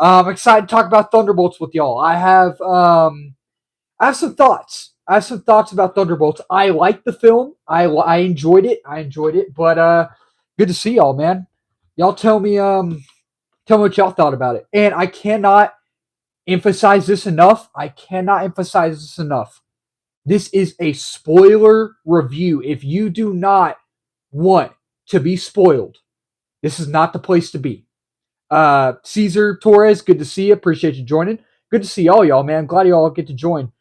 I'm excited to talk about Thunderbolts with y'all. I have some thoughts. I have some thoughts about Thunderbolts. I liked the film. I enjoyed it. I enjoyed it. But good to see y'all, man. Y'all tell me what y'all thought about it. And I cannot emphasize this enough. I cannot emphasize this enough. This is a spoiler review. If you do not want to be spoiled, this is not the place to be. Caesar Torres, good to see you. Appreciate you joining. Good to see all y'all, man. I'm glad y'all get to join.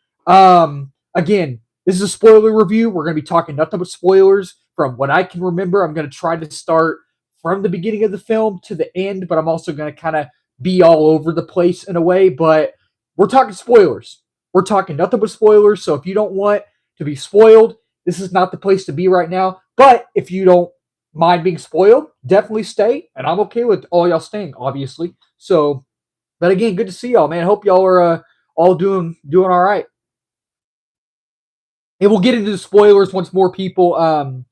Again, this is a spoiler review. We're going to be talking nothing but spoilers from what I can remember. I'm going to try to start from the beginning of the film to the end, but I'm also going to kind of be all over the place in a way. But we're talking spoilers. We're talking nothing but spoilers. So if you don't want to be spoiled, this is not the place to be right now. But if you don't mind being spoiled, definitely stay. And I'm okay with all y'all staying, obviously. So, but again, good to see y'all, man. Hope y'all are all doing all right. And we'll get into the spoilers once more people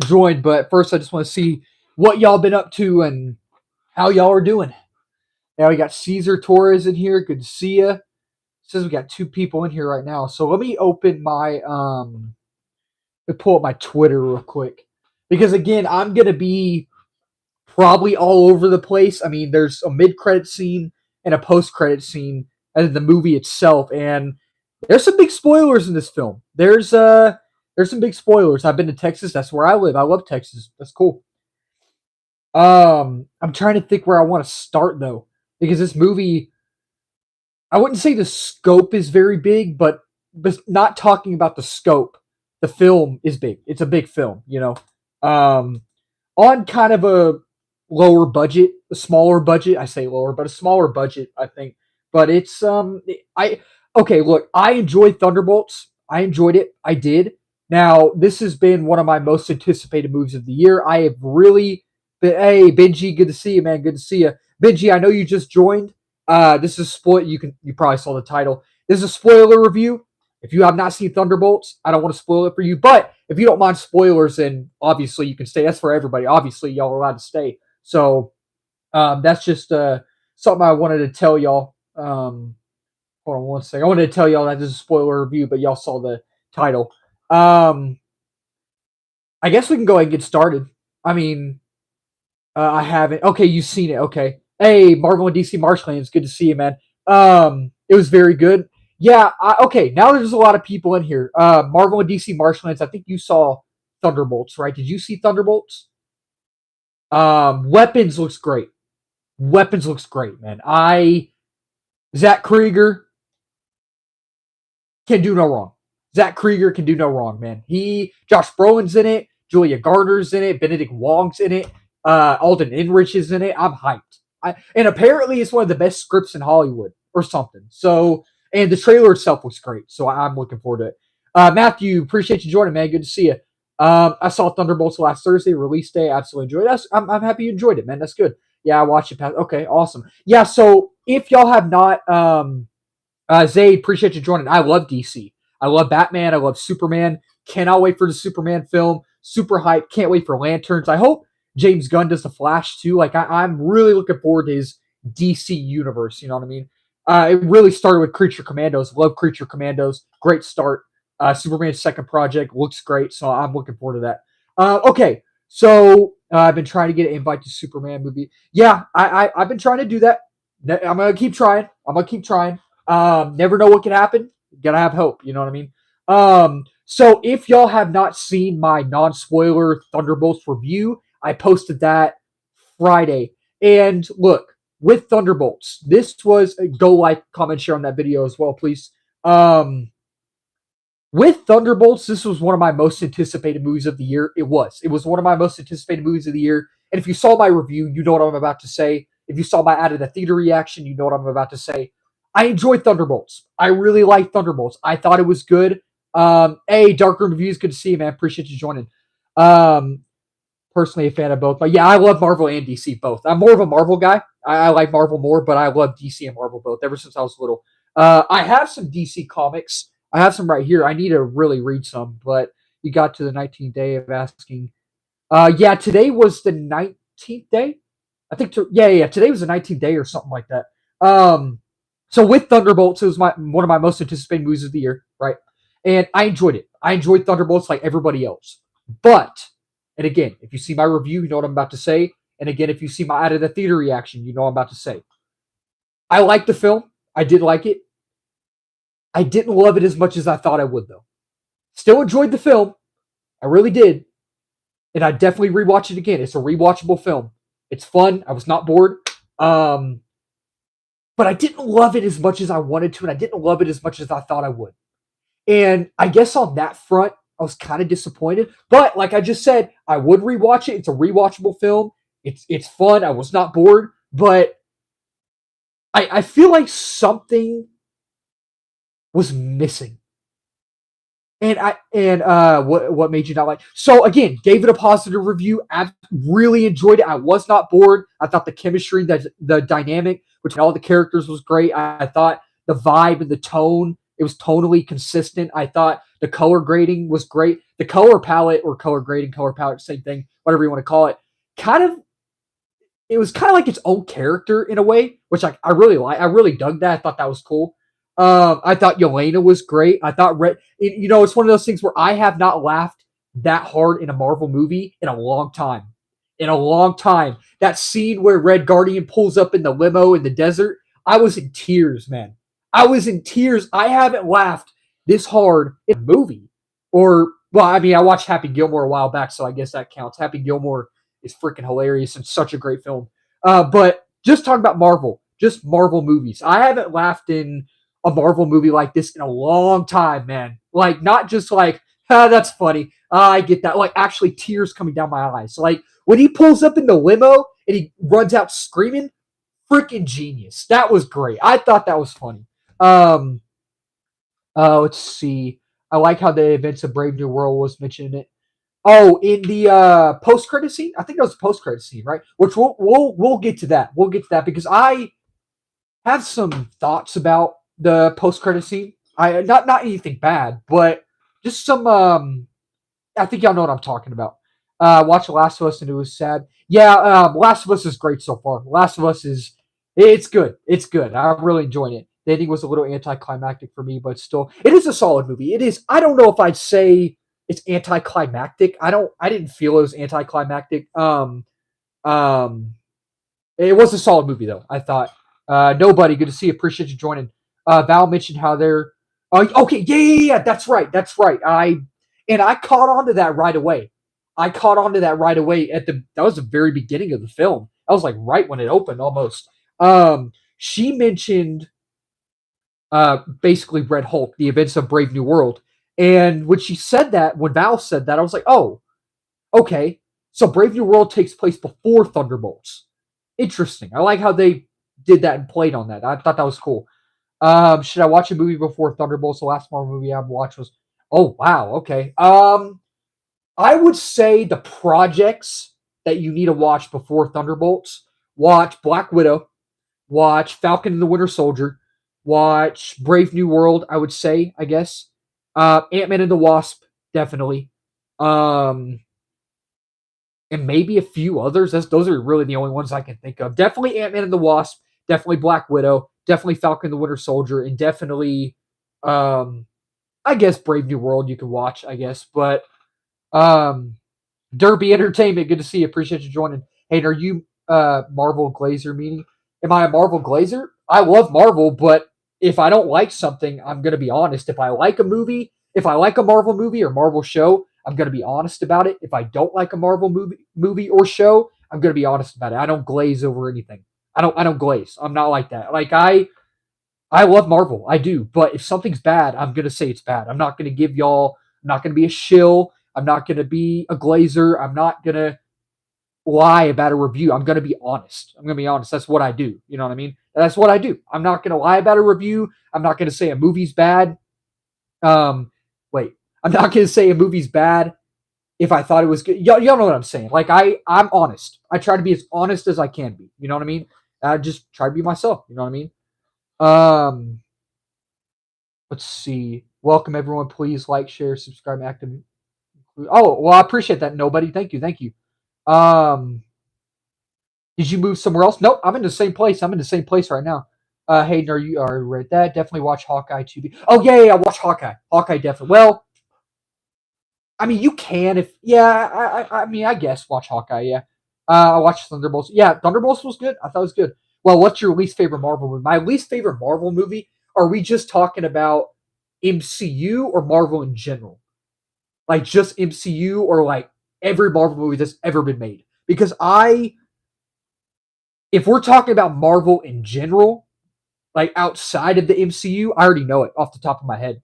join. But first, I just want to see what y'all been up to and how y'all are doing. Now we got Caesar Torres in here. Good to see you. Says we got two people in here right now. So let me open my let me pull up my Twitter real quick. Because again, I'm gonna be probably all over the place. I mean, there's a mid-credit scene and a post-credit scene in the movie itself, and there's some big spoilers in this film. There's some big spoilers. I've been to Texas. That's where I live. I love Texas. That's cool. I'm trying to think where I want to start though, because this movie, I wouldn't say the scope is very big, but not talking about the scope, the film is big. It's a big film, you know. On kind of a lower budget, a smaller budget. I say lower, but a smaller budget, I think. But it's I okay. Look, I enjoyed Thunderbolts. I enjoyed it. I did. Now, this has been one of my most anticipated movies of the year. I have really been. Hey, Benji, good to see you, man. Good to see you, Benji. I know you just joined. This is spoil. You probably saw the title. This is a spoiler review. If you have not seen Thunderbolts, I don't want to spoil it for you. But if you don't mind spoilers, then obviously you can stay. That's for everybody. Obviously, y'all are allowed to stay. So that's just something I wanted to tell y'all. Hold on one second. I wanted to tell y'all that this is a spoiler review, but y'all saw the title. I guess we can go ahead and get started. I mean, I haven't. Okay, you've seen it. Okay. Hey, Marvel and DC Marshlands. Good to see you, man. It was very good. Yeah. Okay. Now there's a lot of people in here. Marvel and DC Marshlands. I think you saw Thunderbolts, right? Did you see Thunderbolts? Weapons looks great. Weapons looks great, man. Zach Krieger can do no wrong. Zach Krieger can do no wrong, man. Josh Brolin's in it. Julia Garner's in it. Benedict Wong's in it. Alden Ehrenreich is in it. I'm hyped. And apparently it's one of the best scripts in Hollywood or something. So, and the trailer itself looks great. So I'm looking forward to it. Matthew, appreciate you joining, man. Good to see you. I saw Thunderbolts last Thursday, release day. Absolutely enjoyed it. I'm happy you enjoyed it, man. That's good. Yeah, I watched it. Okay, awesome. Yeah, so if y'all have not, Zayd, appreciate you joining. I love DC. I love Batman. I love Superman. Cannot wait for the Superman film. Super hype. Can't wait for Lanterns. I hope James Gunn does the Flash too. Like I'm really looking forward to his DC universe. You know what I mean? It really started with Creature Commandos. Love Creature Commandos. Great start. Superman's second project looks great, so I'm looking forward to that. Okay, so I've been trying to get an invite to Superman movie. Yeah, I've been trying to do that. I'm gonna keep trying. Never know what can happen. Gotta have hope. You know what I mean? So if y'all have not seen my non-spoiler Thunderbolts review, I posted that Friday. And look, with Thunderbolts, this was go like, comment, share on that video as well, please. With Thunderbolts, this was one of my most anticipated movies of the year. It was one of my most anticipated movies of the year. And if you saw my review, you know what I'm about to say. If you saw my out of the theater reaction, you know what I'm about to say. I enjoyed Thunderbolts. I really liked Thunderbolts. I thought it was good. Hey, Darkroom Reviews, good to see you, man. Appreciate you joining. Personally a fan of both. But yeah, I love Marvel and DC both. I'm more of a Marvel guy. I like Marvel more, but I love DC and Marvel both ever since I was little. I have some DC comics. I have some right here. I need to really read some, but you got to the 19th day of asking. Yeah, today was the 19th day. I think, yeah, today was the 19th day or something like that. So with Thunderbolts, it was one of my most anticipated movies of the year, right? And I enjoyed it. I enjoyed Thunderbolts like everybody else. But, and again, if you see my review, you know what I'm about to say. And again, if you see my out of the theater reaction, you know what I'm about to say. I liked the film. I did like it. I didn't love it as much as I thought I would, though. Still enjoyed the film. I really did. And I definitely rewatch it again. It's a rewatchable film. It's fun. I was not bored. Um, but I didn't love it as much as I wanted to, and I didn't love it as much as I thought I would. And I guess on that front, I was kind of disappointed. But like I just said, I would rewatch it. It's a rewatchable film. It's fun. I was not bored, but I feel like something was missing. What made you not like? So again, gave it a positive review. I really enjoyed it. I was not bored. I thought the chemistry, the dynamic between all the characters was great. I thought the vibe and the tone, it was tonally consistent. I thought the color grading was great. The color palette or color grading, color palette, same thing, whatever you want to call it. Kind of, it was kind of like its own character in a way, which I really like. I really dug that. I thought that was cool. I thought Yelena was great. I thought it's one of those things where I have not laughed that hard in a Marvel movie in a long time. In a long time. That scene where Red Guardian pulls up in the limo in the desert, I was in tears, man. I was in tears. I haven't laughed this hard in a movie. Or, well, I mean, I watched Happy Gilmore a while back, so I guess that counts. Happy Gilmore is freaking hilarious and such a great film. But just talking about Marvel, just Marvel movies. I haven't laughed in a Marvel movie like this in a long time, man. Like, not just like, that's funny. I get that. Like, actually, tears coming down my eyes. Like, when he pulls up in the limo and he runs out screaming, freaking genius. That was great. I thought that was funny. Let's see. I like how the events of Brave New World was mentioned in it. Oh, in the post credit scene, I think that was the post credit scene, right? Which we'll get to that. We'll get to that because I have some thoughts about the post credit scene. I not anything bad, but just some. I think y'all know what I'm talking about. Watch The Last of Us and it was sad. Yeah, Last of Us is great so far. Last of Us is it's good. It's good. I'm really enjoying it. The ending was a little anticlimactic for me, but still, it is a solid movie. It is. I don't know if I'd say it's anticlimactic. I didn't feel it was anticlimactic. Um, it was a solid movie though. I thought. Nobody. Good to see you. Appreciate you joining. Val mentioned how they're. Okay. Yeah. That's right. That's right. I caught on to that right away. I caught on to that right away that was the very beginning of the film. I was like right when it opened almost. She mentioned basically Red Hulk, the events of Brave New World. And when she said that, when Val said that, I was like, oh, okay. So Brave New World takes place before Thunderbolts. Interesting. I like how they did that and played on that. I thought that was cool. Should I watch a movie before Thunderbolts? The last Marvel movie I've watched was. Oh wow. Okay. I would say the projects that you need to watch before Thunderbolts. Watch Black Widow. Watch Falcon and the Winter Soldier. Watch Brave New World. I would say. I guess. Ant-Man and the Wasp. Definitely. Um, and maybe a few others. Those are really the only ones I can think of. Definitely Ant-Man and the Wasp. Definitely Black Widow. Definitely Falcon and the Winter Soldier. And definitely, I guess Brave New World you can watch. I guess, but Derby Entertainment. Good to see you. Appreciate you joining. Hey, are you Marvel Glazer meaning? Am I a Marvel Glazer? I love Marvel, but if I don't like something, I'm gonna be honest. If I like a movie, if I like a Marvel movie or Marvel show, I'm gonna be honest about it. If I don't like a Marvel movie or show, I'm gonna be honest about it. I don't glaze over anything. I don't glaze. I'm not like that. Like I love Marvel. I do. But if something's bad, I'm gonna say it's bad. I'm not gonna give y'all. I'm not gonna be a shill. I'm not gonna be a glazer. I'm not gonna lie about a review. I'm going to be honest. I'm going to be honest. That's what I do. You know what I mean? That's what I do. I'm not going to lie about a review. I'm not going to say a movie's bad. Wait. I'm not going to say a movie's bad if I thought it was good. Y'all know what I'm saying. Like I'm honest. I try to be as honest as I can be. You know what I mean? I just try to be myself. You know what I mean? Let's see. Welcome everyone. Please like, share, subscribe, active. Oh, well, I appreciate that. Nobody. Thank you. Thank you. Did you move somewhere else? Nope, I'm in the same place. I'm in the same place right now. Hayden, are you already read that? Definitely watch Hawkeye 2. Oh yeah, watch Hawkeye. Hawkeye definitely. Well, I mean, you can if I mean, I guess watch Hawkeye. Yeah, I watched Thunderbolts. Yeah, Thunderbolts was good. I thought it was good. Well, what's your least favorite Marvel movie? My least favorite Marvel movie. Are we just talking about MCU or Marvel in general? Like just MCU or like every Marvel movie that's ever been made? Because if we're talking about Marvel in general, like outside of the MCU, I already know it off the top of my head.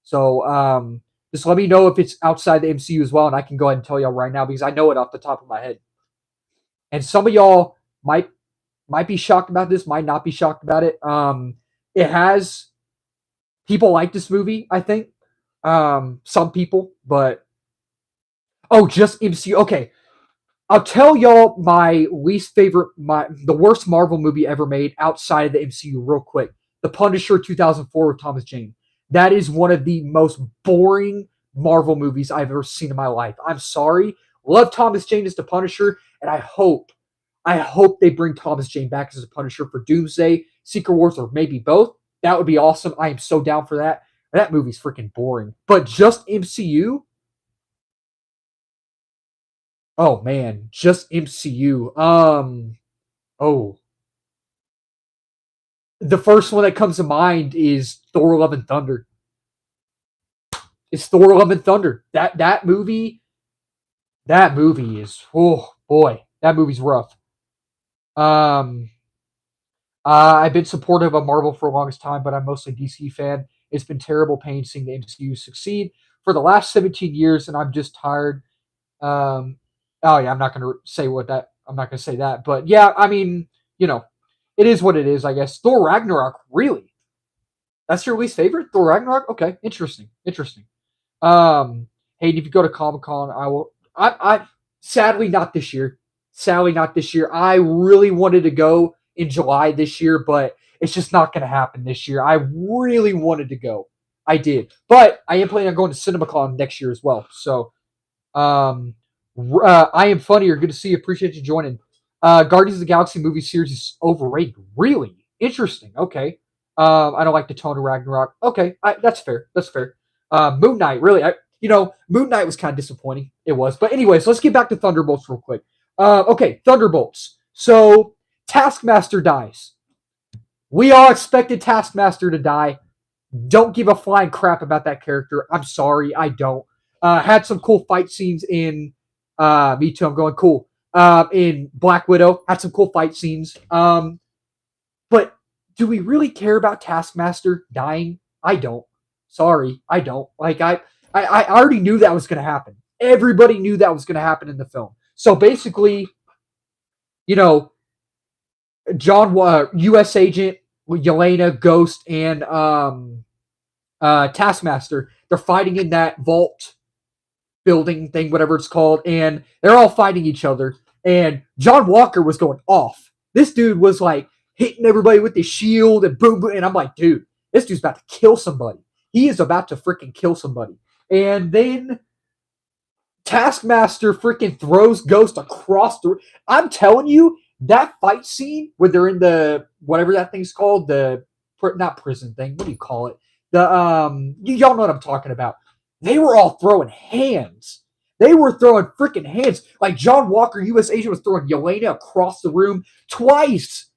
So just let me know if it's outside the MCU as well, and I can go ahead and tell y'all right now because I know it off the top of my head. And some of y'all might be shocked about this, might not be shocked about it. It has people like this movie, I think. Some people, but just MCU. Okay, I'll tell y'all my least favorite, the worst Marvel movie ever made outside of the MCU, real quick. The Punisher 2004 with Thomas Jane. That is one of the most boring Marvel movies I've ever seen in my life. I'm sorry. Love Thomas Jane as the Punisher, and I hope they bring Thomas Jane back as a Punisher for Doomsday, Secret Wars, or maybe both. That would be awesome. I am so down for that. That movie's freaking boring. But just MCU, oh man, just MCU. Oh, the first one that comes to mind is Thor: Love and Thunder. It's Thor: Love and Thunder. That movie is, oh boy, that movie's rough. Um, I've been supportive of Marvel for the longest time, but I'm mostly a DC fan. It's been terrible pain seeing the MCU succeed for the last 17 years, and I'm just tired. Um, oh yeah, I'm not gonna say what that. I'm not gonna say that, but yeah, I mean, you know, it is what it is, I guess. Thor Ragnarok, really? That's your least favorite? Thor Ragnarok? Okay, interesting, interesting. Hey, if you go to Comic Con, I will. I sadly not this year. Sadly not this year. I really wanted to go in July this year, but it's just not going to happen this year. I really wanted to go. I did, but I am planning on going to CinemaCon next year as well. So um, I am funnier. Good to see you. Appreciate you joining. Guardians of the Galaxy movie series is overrated. Really interesting. Okay. I don't like the tone of Ragnarok. Okay, that's fair. That's fair. Moon Knight, really. Moon Knight was kind of disappointing. It was, but anyways, let's get back to Thunderbolts real quick. Okay, Thunderbolts. So Taskmaster dies. We all expected Taskmaster to die. Don't give a flying crap about that character. I'm sorry, I don't. Had some cool fight scenes in. Me too. I'm going cool. In Black Widow, had some cool fight scenes. But do we really care about Taskmaster dying? I don't. Sorry, I don't. Like I already knew that was going to happen. Everybody knew that was going to happen in the film. So basically, you know, U.S. Agent, Yelena, Ghost, and Taskmaster, they're fighting in that vault building thing, whatever it's called, and they're all fighting each other. And John Walker was going off. This dude was like hitting everybody with his shield and boom, boom. And I'm like, dude, this dude's about to kill somebody. He is about to freaking kill somebody. And then Taskmaster freaking throws Ghost across the. I'm telling you, that fight scene where they're in the whatever that thing's called, the not prison thing. What do you call it? The y'all know what I'm talking about. They were all throwing hands. They were throwing freaking hands. Like John Walker, U.S. Agent, was throwing Yelena across the room twice.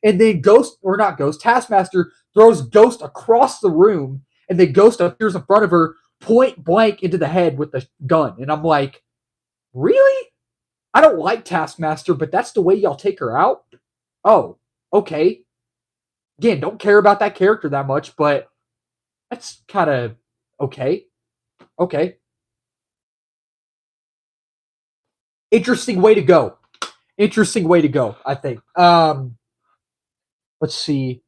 And then Taskmaster throws Ghost across the room, and then Ghost appears in front of her, point blank into the head with the gun. And I'm like, really? I don't like Taskmaster, but that's the way y'all take her out? Oh, okay. Again, don't care about that character that much, but that's kind of okay. Okay. Interesting way to go. Interesting way to go, I think. Let's see.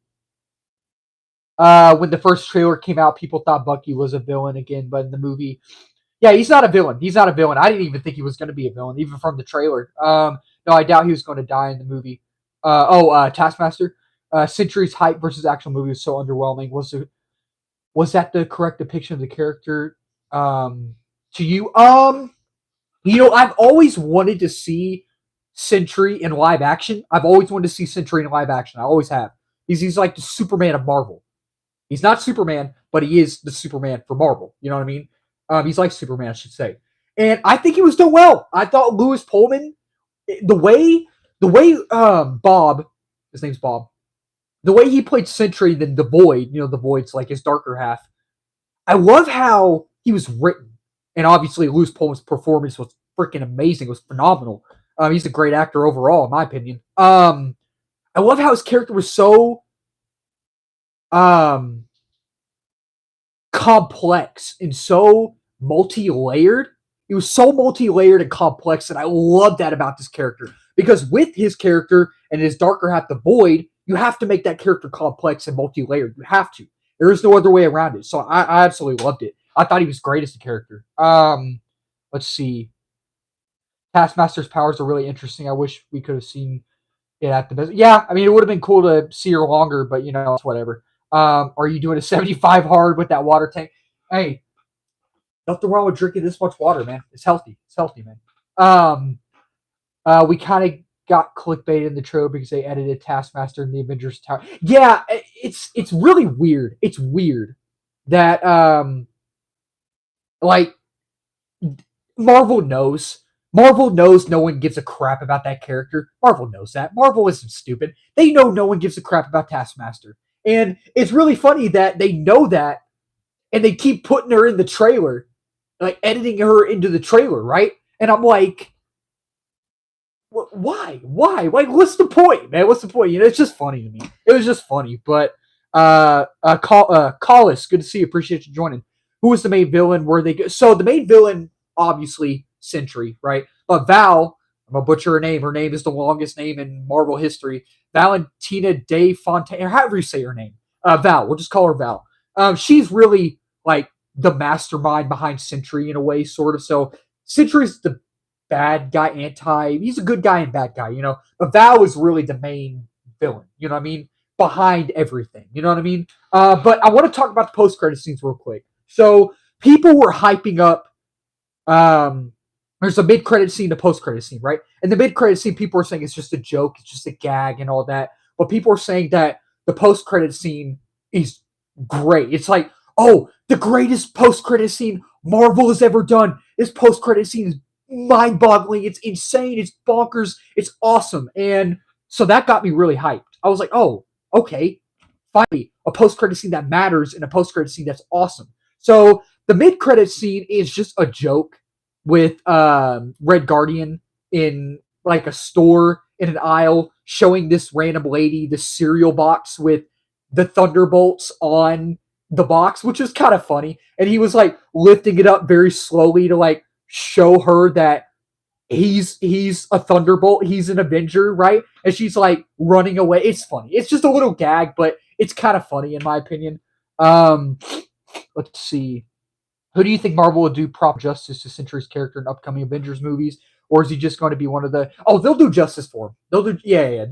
When the first trailer came out, people thought Bucky was a villain again, but in the movie, yeah, he's not a villain. He's not a villain. I didn't even think he was going to be a villain, even from the trailer. No, I doubt he was going to die in the movie. Taskmaster. Century's hype versus actual movie was so underwhelming. Was that the correct depiction of the character? To you, I've always wanted to see Sentry in live action. I've always wanted to see Sentry in live action. I always have. He's like the Superman of Marvel. He's not Superman, but he is the Superman for Marvel. You know what I mean? He's like Superman, I should say. And I think he was done well. I thought Lewis Pullman, the way Bob, his name's Bob, the way he played Sentry, then the Void, the Void's like his darker half. I love how he was written, and obviously Lewis Pullman's performance was freaking amazing. It was phenomenal. He's a great actor overall, in my opinion. I love how his character was so um complex and so multi-layered. It was so multi-layered and complex, and I love that about this character. Because with his character and his darker half, the Void, you have to make that character complex and multi-layered. You have to. There is no other way around it. So I absolutely loved it. I thought he was great as a character. Let's see. Taskmaster's powers are really interesting. I wish we could have seen it at the best. Yeah, I mean, it would have been cool to see her longer, but it's whatever. Are you doing a 75 hard with that water tank? Hey, nothing wrong with drinking this much water, man. It's healthy. It's healthy, man. We kind of got clickbait in the trailer because they edited Taskmaster in the Avengers Tower. Yeah, it's really weird. It's weird that like Marvel knows. Marvel knows no one gives a crap about that character. Marvel knows that. Marvel isn't stupid. They know no one gives a crap about Taskmaster. And it's really funny that they know that and they keep putting her in the trailer, like editing her into the trailer, right? And I'm like, why? Like, what's the point, man? What's the point? It's just funny to me. It was just funny. But Collis, good to see you. Appreciate you joining. Who was the main villain? Where they go? So the main villain, obviously, Sentry, right? But Val, I'm gonna butcher her name. Her name is the longest name in Marvel history. Valentina de Fontaine, or however you say her name. Val. We'll just call her Val. She's really like the mastermind behind Sentry in a way, sort of. So Sentry's the bad guy, he's a good guy and bad guy, But Val is really the main villain, you know what I mean? Behind everything, you know what I mean? But I want to talk about the post-credit scenes real quick. So people were hyping up, there's a mid-credit scene, a post-credit scene, right? And the mid-credit scene, people are saying it's just a joke, it's just a gag and all that. But people are saying that the post-credit scene is great. It's like, oh, the greatest post-credit scene Marvel has ever done. This post-credit scene is mind-boggling. It's insane. It's bonkers. It's awesome. And so that got me really hyped. I was like, oh, okay. Finally, a post-credit scene that matters and a post-credit scene that's awesome. So the mid-credit scene is just a joke with Red Guardian in like a store in an aisle showing this random lady the cereal box with the Thunderbolts on the box, which is kind of funny. And he was like lifting it up very slowly to like show her that he's a Thunderbolt, he's an Avenger, right? And she's like running away. It's funny. It's just a little gag, but it's kind of funny in my opinion. Let's see. Who do you think Marvel will do proper justice to Sentry's character in upcoming Avengers movies, or is he just going to be one of the? Oh, they'll do justice for him. They'll do. Yeah.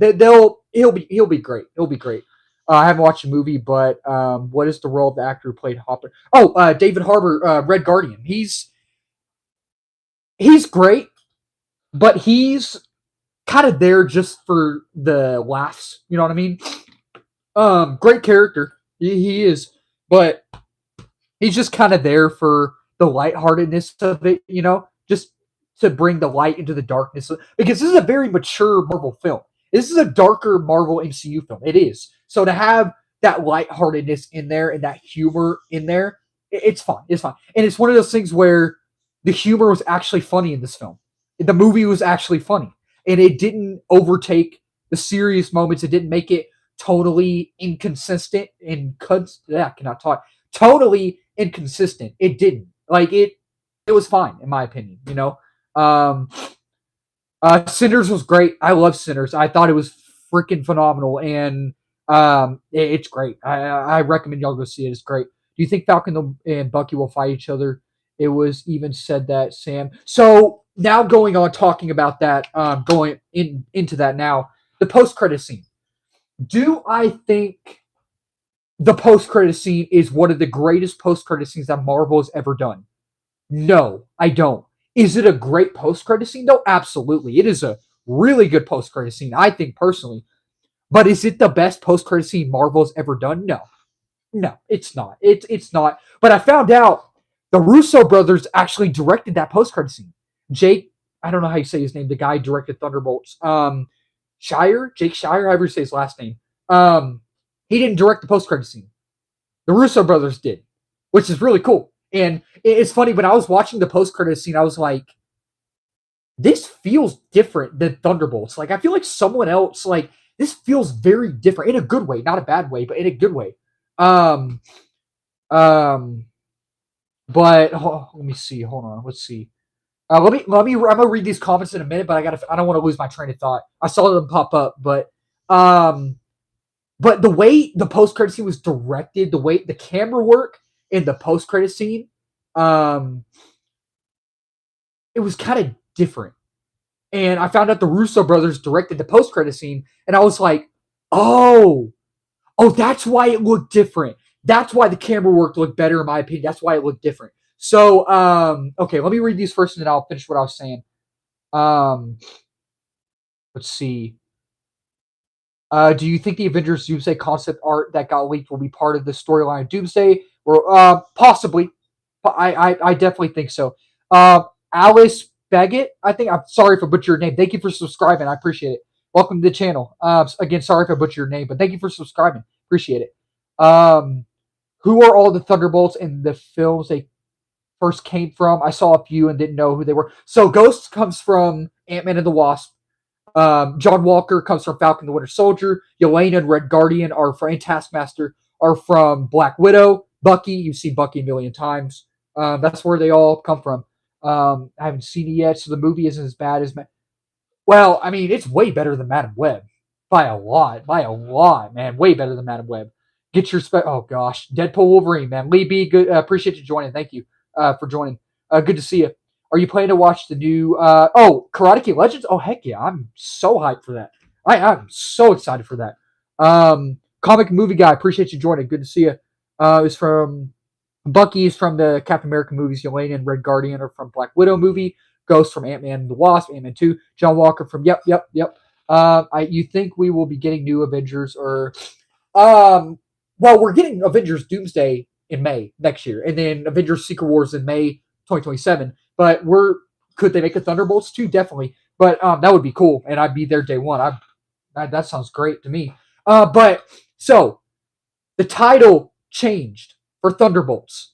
He'll be great. He'll be great. I haven't watched the movie, but what is the role of the actor who played Hopper? Oh, David Harbour, Red Guardian. He's great, but he's kind of there just for the laughs. You know what I mean? Great character. He is, but he's just kind of there for the lightheartedness of it, just to bring the light into the darkness. Because this is a very mature Marvel film. This is a darker Marvel MCU film. It is. So to have that lightheartedness in there and that humor in there, it's fun. It's fun. And it's one of those things where the humor was actually funny in this film. The movie was actually funny. And it didn't overtake the serious moments. It didn't make it totally inconsistent and I cannot talk. Totally inconsistent. It didn't. Like it was fine in my opinion, Sinners was great. I love Sinners. I thought it was freaking phenomenal and it's great. I recommend y'all go see it. It's great. Do you think Falcon and Bucky will fight each other? It was even said that Sam. So now going on talking about that, going into that now, the post-credit scene. Do I think the post-credit scene is one of the greatest post-credit scenes that Marvel has ever done? No, I don't. Is it a great post-credit scene? No, absolutely. It is a really good post-credit scene, I think, personally. But is it the best post-credit scene Marvel's ever done? No. No, it's not. It's not. But I found out the Russo brothers actually directed that post-credit scene. Jake, I don't know how you say his name, the guy who directed Thunderbolts. Jake Shire, however you say his last name. He didn't direct the post-credit scene. The Russo brothers did, which is really cool. And it's funny, when I was watching the post-credit scene, I was like, this feels different than Thunderbolts. Like, I feel like someone else, like, this feels very different in a good way, not a bad way, but in a good way. Um, um, but let me see. Hold on. Let's see. Let me. I'm gonna read these comments in a minute, but I don't want to lose my train of thought. I saw them pop up, um, but the way the post credit scene was directed, the way the camera work in the post credit scene, um, it was kind of different. And I found out the Russo brothers directed the post credit scene, and I was like, oh, that's why it looked different. That's why the camera work looked better, in my opinion. That's why it looked different. So, okay, let me read these first, and then I'll finish what I was saying. Um, let's see. Do you think the Avengers Doomsday concept art that got leaked will be part of the storyline of Doomsday? Or possibly. I definitely think so. Alice Baggett, I think. I'm sorry if I butchered your name. Thank you for subscribing. I appreciate it. Welcome to the channel. Again, sorry if I butchered your name, but thank you for subscribing. Appreciate it. Who are all the Thunderbolts in the films they first came from? I saw a few and didn't know who they were. So Ghost comes from Ant-Man and the Wasp. John Walker comes from Falcon the Winter Soldier. Yelena and Red Guardian are from Taskmaster are from Black Widow. Bucky, you've seen Bucky a million times. That's where they all come from. I haven't seen it yet, so the movie isn't as bad as. Well, I mean, it's way better than Madam Web by a lot, man. Way better than Madam Web. Get your oh gosh, Deadpool Wolverine, man. Lee B, good. Appreciate you joining. Thank you for joining. Good to see you. Are you planning to watch the new Karate Kid Legends? Oh heck yeah, I'm so hyped for that. I'm so excited for that. Comic movie guy, appreciate you joining. Good to see you. It's from Bucky is from the Captain America movies. Yelena and Red Guardian are from Black Widow movie. Ghost from Ant-Man and the Wasp. Ant-Man 2. John Walker from Yep. You think we will be getting new Avengers or well, we're getting Avengers Doomsday in May next year, and then Avengers Secret Wars in May 2027. But could they make a Thunderbolts too? Definitely. But that would be cool, and I'd be there day one. That sounds great to me. But so the title changed for Thunderbolts.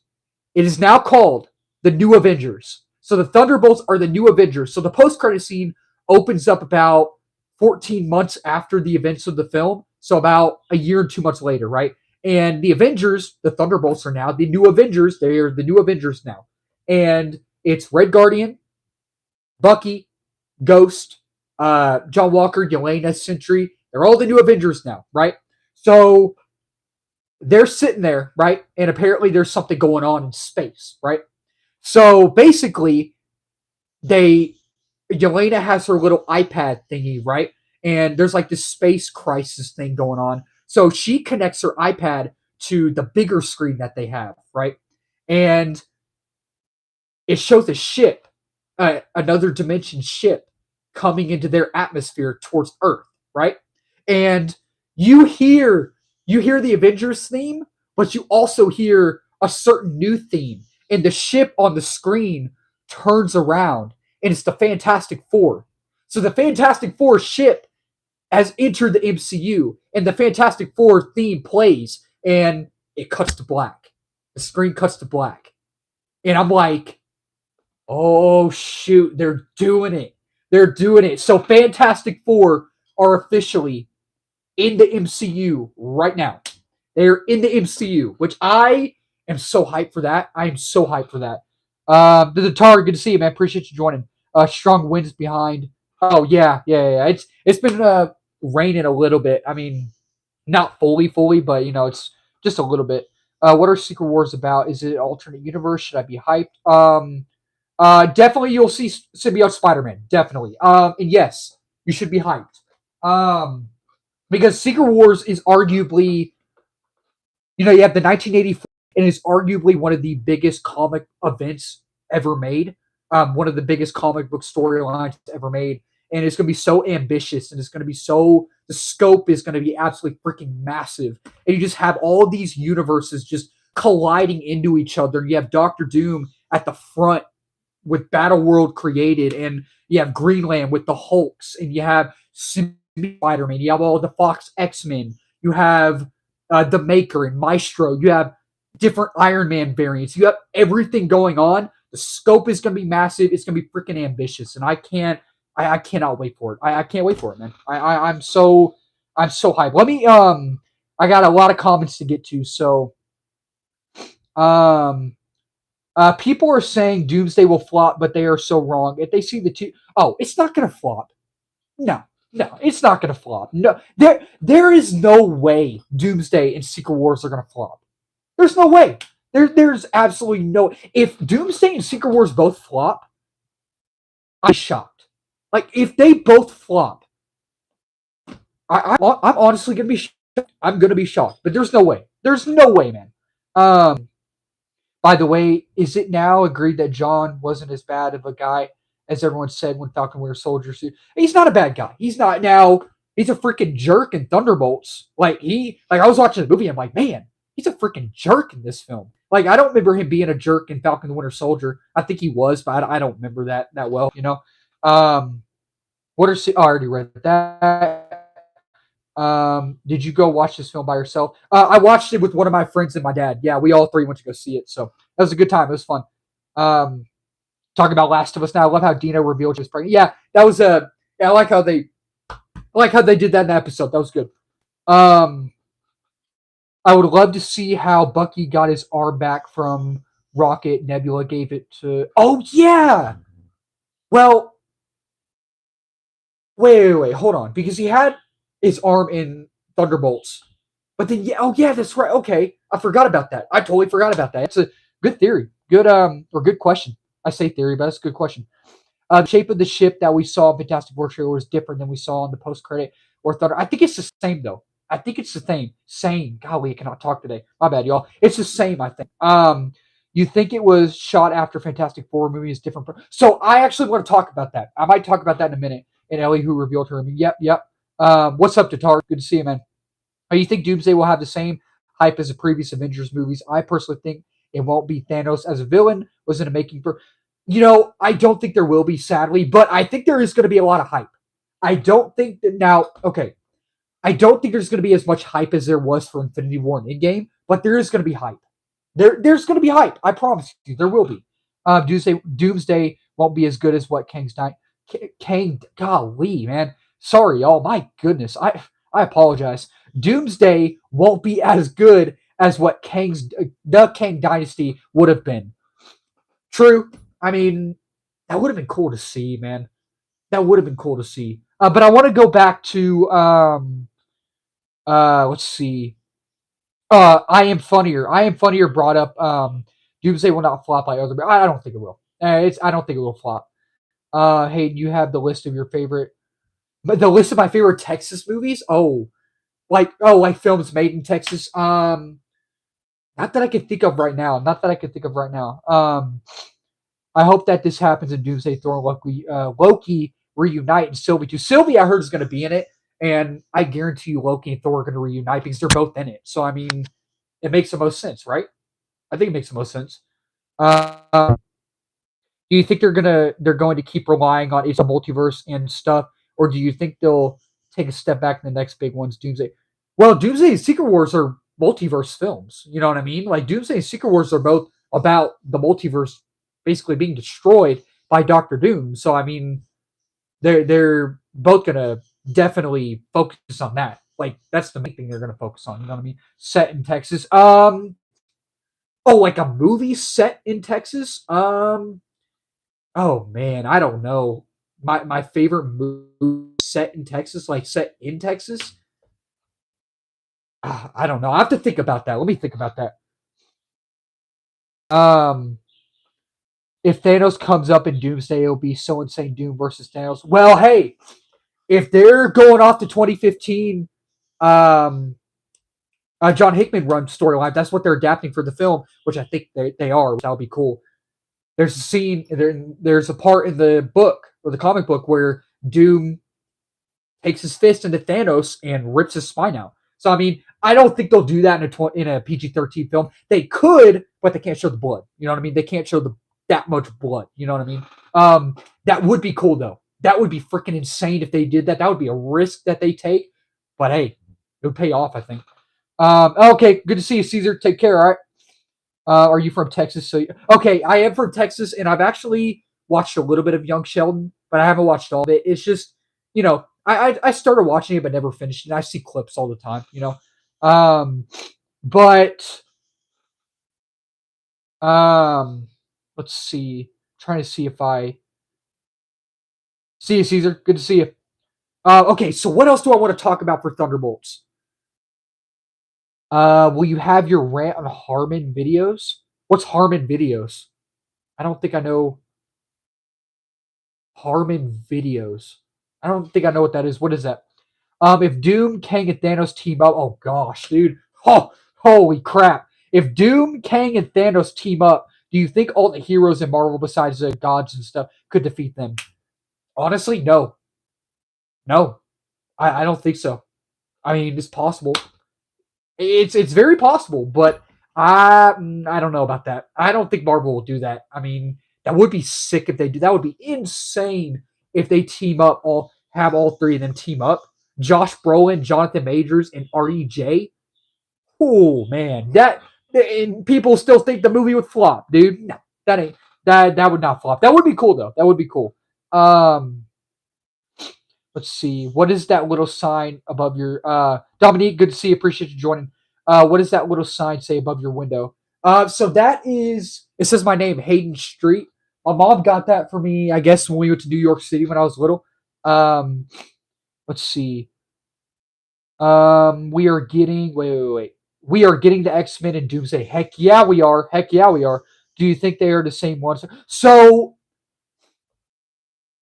It is now called the New Avengers. So the Thunderbolts are the New Avengers. So the post-credit scene opens up about 14 months after the events of the film. So about a year and 2 months later, right? And the Avengers, the Thunderbolts, are now the New Avengers. They are the New Avengers now. And it's Red Guardian, Bucky, Ghost, John Walker, Yelena, Sentry. They're all the New Avengers now, right? So they're sitting there, right? And apparently there's something going on in space, right? So basically, Yelena has her little iPad thingy, right? And there's like this space crisis thing going on. So she connects her iPad to the bigger screen that they have, right? And it shows a ship, another dimension ship, coming into their atmosphere towards Earth, right? And you hear the Avengers theme, but you also hear a certain new theme, and the ship on the screen turns around, and it's the Fantastic Four. So the Fantastic Four ship has entered the MCU, and the Fantastic Four theme plays, and it cuts to black. The screen cuts to black. And I'm like, oh shoot, they're doing it. They're doing it. So Fantastic Four are officially in the MCU right now. They're in the MCU, which I am so hyped for that. I am so hyped for that. The Tar, good to see you, man. Appreciate you joining. Strong winds behind. Oh yeah. It's been raining a little bit. I mean, not fully, but it's just a little bit. What are Secret Wars about? Is it an alternate universe? Should I be hyped? Definitely you'll see Symbiote Spider-Man. Definitely. And yes, you should be hyped. Because Secret Wars is arguably, you have the 1984, and it's arguably one of the biggest comic events ever made. One of the biggest comic book storylines ever made. and it's going to be so ambitious, and it's going to be so, the scope is going to be absolutely freaking massive. And you just have all these universes just colliding into each other. You have Doctor Doom at the front with Battle World created, and you have Greenland with the Hulks, and you have Spider-Man, you have all the Fox X-Men, you have the Maker and Maestro, you have different Iron Man variants, you have everything going on. The scope is going to be massive. It's going to be freaking ambitious, and I cannot wait for it. I can't wait for it, man. I'm so hyped. Let me I got a lot of comments to get to, so um people are saying Doomsday will flop, but they are so wrong. If they see the two, oh, it's not gonna flop. No, no, it's not gonna flop. No, there is no way Doomsday and Secret Wars are gonna flop. There's no way. There's absolutely no. If Doomsday and Secret Wars both flop, I'm shocked. Like if they both flop, I'm honestly gonna be shocked. I'm gonna be shocked. But there's no way. There's no way, man. By the way, is it now agreed that John wasn't as bad of a guy as everyone said when Falcon Winter Soldier suit? He's not a bad guy. He's not now. He's a freaking jerk in Thunderbolts. Like I was watching the movie. I'm like, man, he's a freaking jerk in this film. Like I don't remember him being a jerk in Falcon the Winter Soldier. I think he was, but I don't remember that well. You know. What are I already read that. Did you go watch this film by yourself? I watched it with one of my friends and my dad. Yeah, we all three went to go see it. So that was a good time. It was fun. Talking about Last of Us now. I love how Dina revealed she was pregnant. Yeah, that was yeah, I like how they did that in the episode. That was good. I would love to see how Bucky got his arm back from Rocket. Nebula gave it to. Oh yeah. Well, wait, hold on, because he had his arm in Thunderbolts. But then, yeah, oh yeah, that's right. Okay, I forgot about that. I totally forgot about that. It's a good theory, good or good question. I say theory, but it's a good question. The shape of the ship that we saw in Fantastic Four trailer was different than we saw in the post credit or Thunder. I think it's the same though. I think it's the same. Same. Golly, I cannot talk today. My bad, y'all. It's the same. I think. You think it was shot after Fantastic Four movie is different? So I actually want to talk about that. I might talk about that in a minute. And Ellie, who revealed her. Yep. What's up, Tatar? Good to see you, man. You think Doomsday will have the same hype as the previous Avengers movies? I personally think it won't be. Thanos as a villain was in the making for. I don't think there will be, sadly, but I think there is going to be a lot of hype. I don't think that now. Okay, I don't think there's going to be as much hype as there was for Infinity War and Endgame, but there is going to be hype. There's going to be hype. I promise you, there will be. Doomsday won't be as good as what Kang's Night. Kang, golly, man. Sorry, y'all. My goodness, I apologize. Doomsday won't be as good as what the Kang Dynasty would have been. True. I mean, that would have been cool to see, man. That would have been cool to see. But I want to go back to let's see. I Am Funnier. I Am Funnier brought up Doomsday will not flop like other. I don't think it will. I don't think it will flop. Hayden, you have the list of your favorite, but the list of my favorite Texas movies. Like films made in Texas. Not that I can think of right now. I hope that this happens in Doomsday. Thor and Loki reunite, and Sylvie too. Sylvie, I heard, is going to be in it, and I guarantee you Loki and Thor are going to reunite because they're both in it. So I mean, it makes the most sense, right? I think it makes the most sense. Do you think they're going to keep relying on it's a multiverse and stuff, or do you think they'll take a step back in the next big ones, Doomsday? Well, Doomsday and Secret Wars are multiverse films. You know what I mean? Like Doomsday and Secret Wars are both about the multiverse basically being destroyed by Doctor Doom. So I mean, they're both gonna definitely focus on that. Like that's the main thing they're gonna focus on. You know what I mean? Set in Texas. Like a movie set in Texas. Oh man, I don't know. My favorite movie set in Texas, like set in Texas. I don't know. I have to think about that. Let me think about that. If Thanos comes up in Doomsday, it'll be so insane. Doom versus Thanos. Well, hey, if they're going off to 2015, John Hickman run storyline, that's what they're adapting for the film, which I think they are. That'll be cool. There's a scene, there's a part in the book or the comic book where Doom takes his fist into Thanos and rips his spine out. So I mean, I don't think they'll do that in a PG-13 film. They could, but they can't show the blood. You know what I mean? They can't show that much blood. You know what I mean? That would be cool though. That would be freaking insane if they did that. That would be a risk that they take, but hey, it would pay off. I think. Okay, good to see you, Caesar. Take care. All right. Are you from Texas? Okay, I am from Texas, and I've actually watched a little bit of Young Sheldon, but I haven't watched all of it. It's just, I started watching it but never finished it. I see clips all the time, Um, but um, let's see. Trying to see if I see you, Caesar. Good to see you. Okay, so what else do I want to talk about for Thunderbolts? Will you have your rant on Harmon videos? What's Harmon videos? I don't think I know Harmon videos. I don't think I know what that is. What is that? If Doom, Kang, and Thanos team up, oh gosh, dude. Oh, holy crap. If Doom, Kang, and Thanos team up, do you think all the heroes in Marvel besides the gods and stuff could defeat them? Honestly, no. No. I don't think so. I mean, it's possible. It's very possible, but I don't know about that. I don't think Marvel will do that. I mean, that would be sick if they do. That would be insane if they team up, all have all three of them team up. Josh Brolin, Jonathan Majors, and REJ. Oh man, that and people still think the movie would flop, dude. No, that ain't that would not flop. That would be cool though. That would be cool. Um, let's see. What is that little sign above your Dominique? Good to see you. Appreciate you joining. What does that little sign say above your window? So that is it says my name, Hayden Street. My mom got that for me, I guess, when we went to New York City when I was little. Um, let's see. We are getting wait. We are getting the X-Men and Doomsday. Heck yeah, we are. Heck yeah, we are. Do you think they are the same ones? So,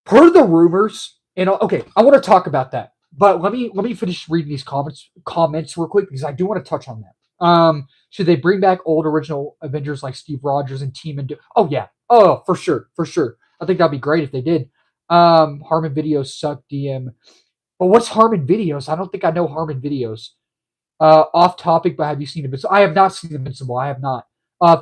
per the rumors, and okay, I want to talk about that. But let me finish reading these comments real quick because I do want to touch on that. Should they bring back old original Avengers like Steve Rogers and Team and do? Oh yeah, oh for sure, for sure. I think that'd be great if they did. Harmon Videos suck. DM. But what's Harmon Videos? I don't think I know Harmon Videos. Off topic, but have you seen Invincible? I have not seen Invincible. I have not.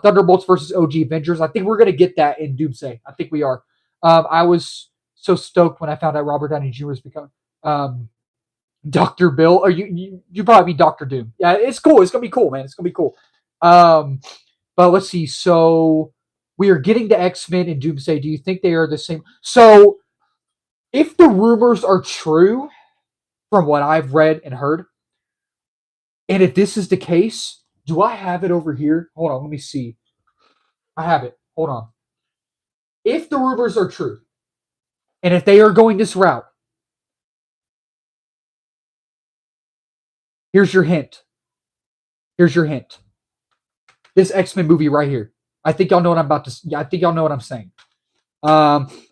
Thunderbolts versus OG Avengers. I think we're gonna get that in Doomsday. I think we are. I was so stoked when I found out Robert Downey Jr. was becoming Doctor Bill. Or you probably mean Doctor Doom. Yeah, it's cool. It's gonna be cool, man. It's gonna be cool. But let's see. So we are getting the X-Men in Doomsday. Do you think they are the same? So if the rumors are true, from what I've read and heard, and if this is the case, do I have it over here? Hold on, let me see. I have it. Hold on. If the rumors are true, and if they are going this route, here's your hint. Here's your hint. This X-Men movie right here. I think y'all know what I'm about to. Yeah, I think y'all know what I'm saying.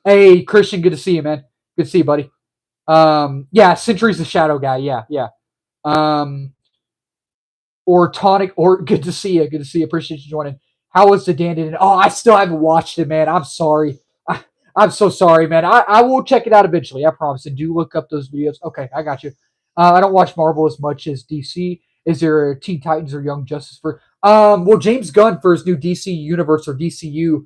Hey Christian, good to see you, man. Good to see you, buddy. Yeah, Sentry's the Shadow guy. Yeah, yeah. Um, or Tonic, or good to see you. Good to see you. Appreciate you joining. How was the Dandy? Oh, I still haven't watched it, man. I'm sorry. I'm so sorry, man. I will check it out eventually. I promise. And do look up those videos. Okay, I got you. I don't watch Marvel as much as DC. Is there a Teen Titans or Young Justice for? Well, James Gunn for his new DC Universe or DCU.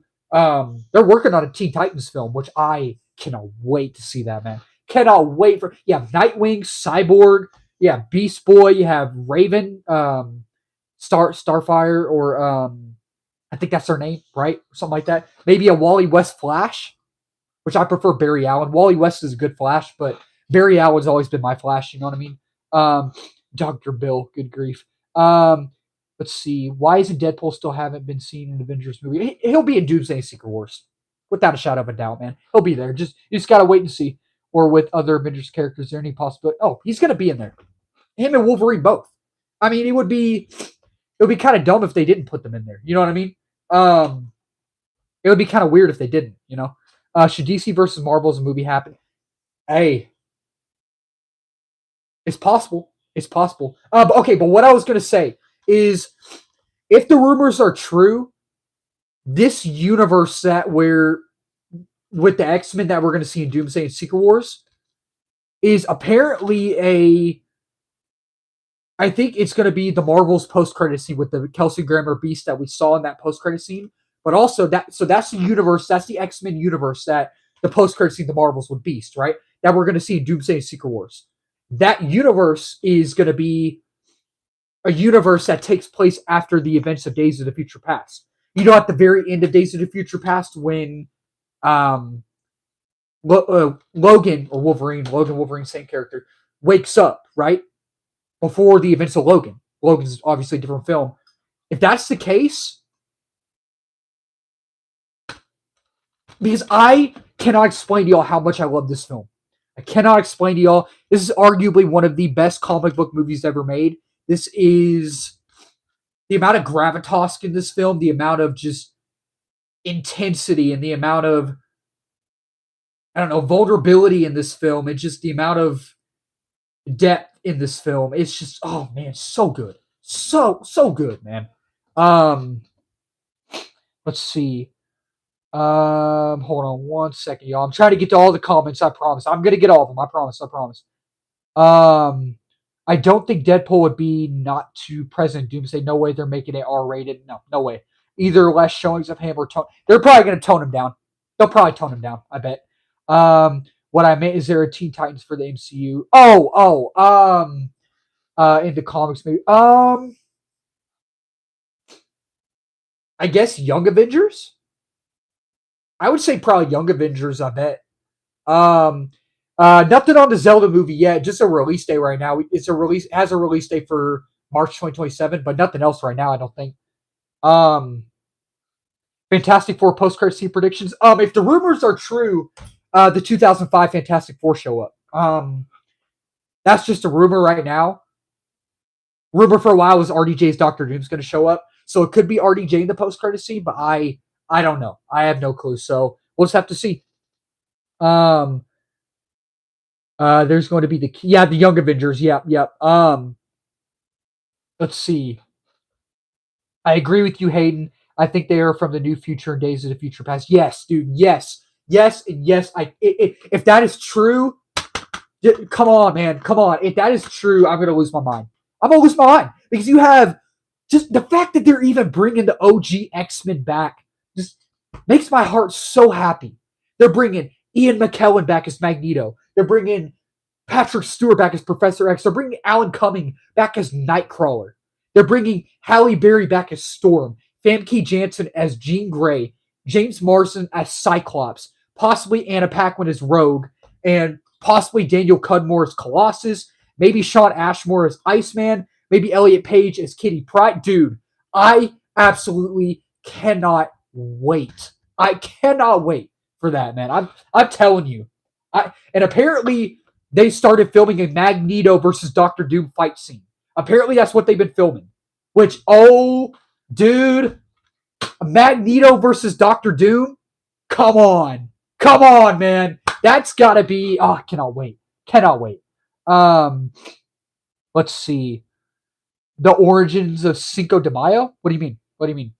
They're working on a Teen Titans film, which I cannot wait to see that, man. Cannot wait for. Yeah, Nightwing, Cyborg. Yeah, Beast Boy. You have Raven, Starfire, or I think that's her name, right? Something like that. Maybe a Wally West Flash, which I prefer Barry Allen. Wally West is a good Flash, but Barry Allen's always been my Flash. You know what I mean? Dr. Bill, good grief. Let's see. Why isn't Deadpool still haven't been seen in an Avengers movie? He'll be in Doomsday Secret Wars, without a shadow of a doubt, man. He'll be there. You just gotta wait and see. Or with other Avengers characters, is there any possibility? Oh, he's gonna be in there. Him and Wolverine both. I mean, it would be kind of dumb if they didn't put them in there. You know what I mean? It would be kind of weird if they didn't. You know? Should DC versus Marvel as a movie happen? Hey, it's possible. It's possible. But what I was gonna say is, if the rumors are true, this universe that we're with the X-Men that we're gonna see in Doomsday and Secret Wars, is apparently I think it's going to be the Marvel's post-credit scene with the Kelsey Grammer Beast that we saw in that post-credit scene. But also that's the universe, that's the X-Men universe that the post-credit scene, the Marvels with Beast, right? That we're going to see in Doomsday and Secret Wars. That universe is going to be a universe that takes place after the events of Days of the Future Past. At the very end of Days of the Future Past, when um, Logan, same character, wakes up, right? Before the events of Logan. Logan's obviously a different film. If that's the case, because I cannot explain to y'all how much I love this film. I cannot explain to y'all. This is arguably one of the best comic book movies ever made. This is the amount of gravitas in this film, the amount of just intensity, and the amount of, I don't know, vulnerability in this film, and just the amount of depth in this film. It's just, oh man, so good. So good, man. Um let's see. Hold on one second, y'all. I'm trying to get to all the comments, I promise. I'm gonna get all of them, I promise. Um I don't think Deadpool would be not to President Doomsday. No way they're making it R-rated. No way. Either less showings of him or tone. They're probably gonna tone him down. They'll probably tone him down, I bet. What I meant is there a Teen Titans for the MCU? Into comics maybe. I guess Young Avengers. I would say probably Young Avengers. I bet. Um, Nothing on the Zelda movie yet. Just a release date right now. It has a release date for March 2027, but nothing else right now. I don't think. Um, Fantastic Four post-credit scene predictions. If the rumors are true, the 2005 Fantastic Four show up. That's just a rumor right now. Rumor for a while was RDJ's Doctor Doom's going to show up, so it could be RDJ in the post-credit scene, but I don't know. I have no clue. So we'll just have to see. Um, there's going to be the Young Avengers. Yep. Let's see. I agree with you, Hayden. I think they are from the new future and Days of the Future Past. Yes, dude. Yes, and yes. If that is true, come on, man. Come on. If that is true, I'm gonna lose my mind. I'm gonna lose my mind because you have just the fact that they're even bringing the OG X-Men back just makes my heart so happy. They're bringing Ian McKellen back as Magneto. They're bringing Patrick Stewart back as Professor X. They're bringing Alan Cumming back as Nightcrawler. They're bringing Halle Berry back as Storm. Famke Janssen as Jean Grey. James Marsden as Cyclops. Possibly Anna Paquin as Rogue. And possibly Daniel Cudmore as Colossus. Maybe Sean Ashmore as Iceman. Maybe Elliot Page as Kitty Pryde. Dude, I absolutely cannot wait. I cannot wait for that, man. I'm telling you. And apparently they started filming a Magneto versus Doctor Doom fight scene. Apparently that's what they've been filming. Which, oh, dude, Magneto versus Doctor Doom? Come on. Come on, man. That's got to be, oh, I cannot wait. Cannot wait. Let's see. The origins of Cinco de Mayo? What do you mean? What do you mean?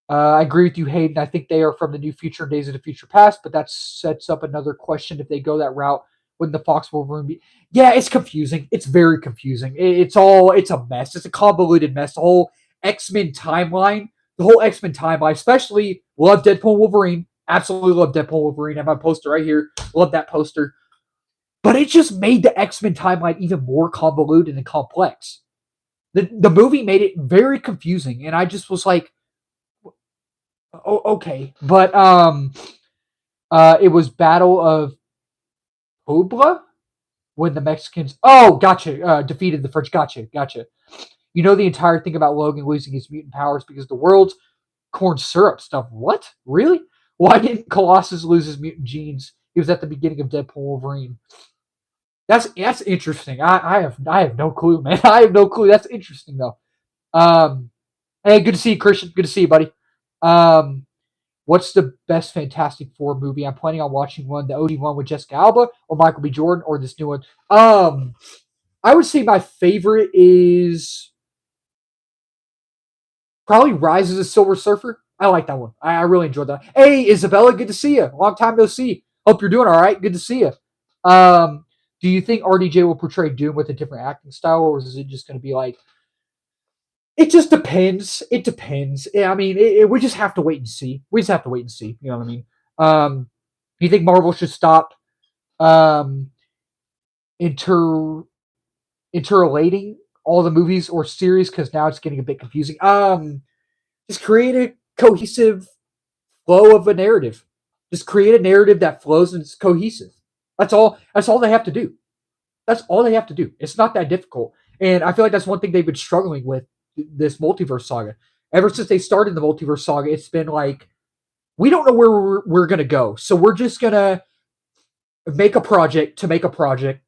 I agree with you, Hayden. I think they are from the new future, Days of the Future Past, but that sets up another question if they go that route. Wouldn't the Fox Wolverine be? Yeah, it's confusing. It's very confusing. It's a mess. It's a convoluted mess. The whole X-Men timeline, especially love Deadpool Wolverine. Absolutely love Deadpool Wolverine. I have my poster right here. Love that poster. But it just made the X-Men timeline even more convoluted and complex. The movie made it very confusing, and I just was like, oh, okay. But it was Battle of Puebla when the Mexicans. Oh, gotcha. Defeated the French. Gotcha. You know the entire thing about Logan losing his mutant powers because the world's corn syrup stuff. What? Really? Why didn't Colossus lose his mutant genes? He was at the beginning of Deadpool Wolverine. That's interesting. I have no clue, man. I have no clue. That's interesting though. Hey, good to see you, Christian. Good to see you, buddy. What's the best Fantastic Four movie? I'm planning on watching the OG one with Jessica Alba or Michael B. Jordan or this new one. I would say my favorite is probably Rise of the Silver Surfer. I like that one. I really enjoyed that. Hey, Isabella, good to see you. Long time no see. Hope you're doing all right. Good to see you. Um, do you think RDJ will portray Doom with a different acting style, or is it just going to be like? It just depends. It depends. I mean, we just have to wait and see. We just have to wait and see. You know what I mean? Do you think Marvel should stop um, inter interrelating all the movies or series because now it's getting a bit confusing? Just create a cohesive flow of a narrative. Just create a narrative that flows and is cohesive. That's all. That's all they have to do. That's all they have to do. It's not that difficult. And I feel like that's one thing they've been struggling with this multiverse saga. Ever since they started the multiverse saga, it's been like we don't know where we're gonna go, so we're just gonna make a project to make a project,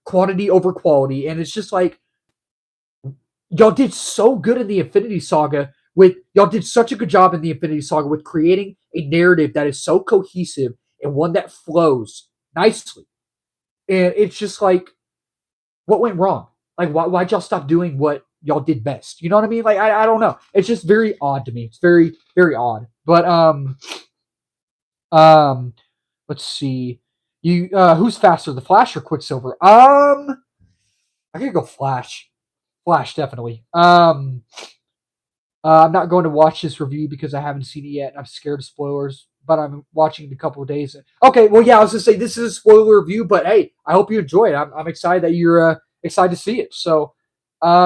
quantity over quality, and it's just like y'all did so good in the Infinity Saga with y'all did such a good job in the Infinity Saga with creating a narrative that is so cohesive and one that flows nicely. And it's just like, what went wrong? Like, why'd y'all stop doing what y'all did best? You know what I mean? Like, I don't know. It's just very odd to me. It's very, very odd. But um, let's see. You who's faster, the Flash or Quicksilver? I could go Flash. Flash, definitely. I'm not going to watch this review because I haven't seen it yet. And I'm scared of spoilers, but I'm watching it in a couple of days. Okay, well, yeah, I was gonna say this is a spoiler review, but hey, I hope you enjoy it. I'm excited that you're excited to see it. So,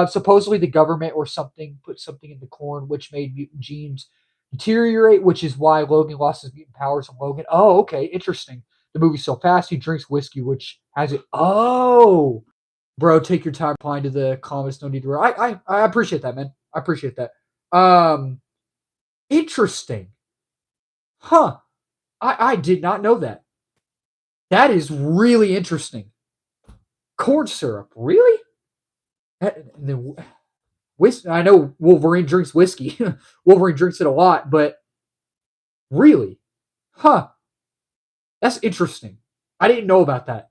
supposedly the government or something put something in the corn which made mutant genes deteriorate, which is why Logan lost his mutant powers. And Logan, oh, okay, interesting. The movie's so fast he drinks whiskey, which has it. Oh, bro, take your time applying to the comments. No need to. I appreciate that, man. I appreciate that. Um, interesting. Huh. I did not know that. That is really interesting. Corn syrup, really? I know Wolverine drinks whiskey. Wolverine drinks it a lot, but really? Huh. That's interesting. I didn't know about that.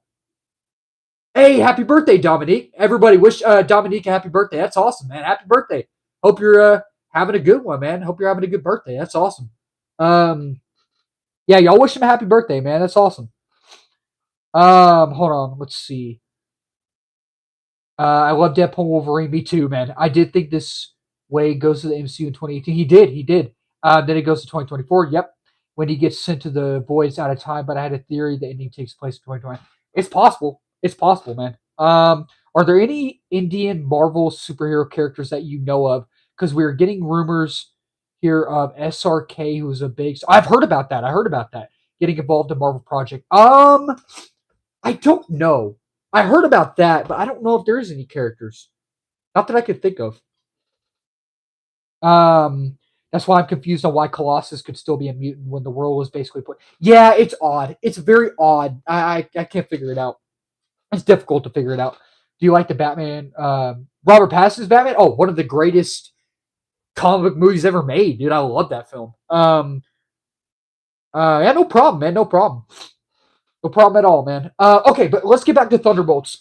Hey, happy birthday, Dominique. Everybody wish Dominique a happy birthday. That's awesome, man. Happy birthday. Hope you're having a good one, man. Hope you're having a good birthday. That's awesome. Um, yeah, y'all wish him a happy birthday, man. That's awesome. Hold on. Let's see. I love Deadpool Wolverine. Me too, man. I did think this way goes to the MCU in 2018. He did. He did. Then it goes to 2024. Yep. When he gets sent to the voids out of time, but I had a theory the ending takes place in 2020. It's possible. It's possible, man. Are there any Indian Marvel superhero characters that you know of? Because we are getting rumors here of SRK, who's a big. I've heard about that. I heard about that getting involved in Marvel project. I don't know. I heard about that, but I don't know if there is any characters. Not that I could think of. Um, that's why I'm confused on why Colossus could still be a mutant when the world was basically put. Yeah, it's odd. It's very odd. I can't figure it out. It's difficult to figure it out. Do you like the Batman? Robert Pattinson's Batman? Oh, one of the greatest comic book movies ever made, dude. I love that film. Yeah, no problem, man. No problem. No problem at all, man. Okay, but let's get back to Thunderbolts.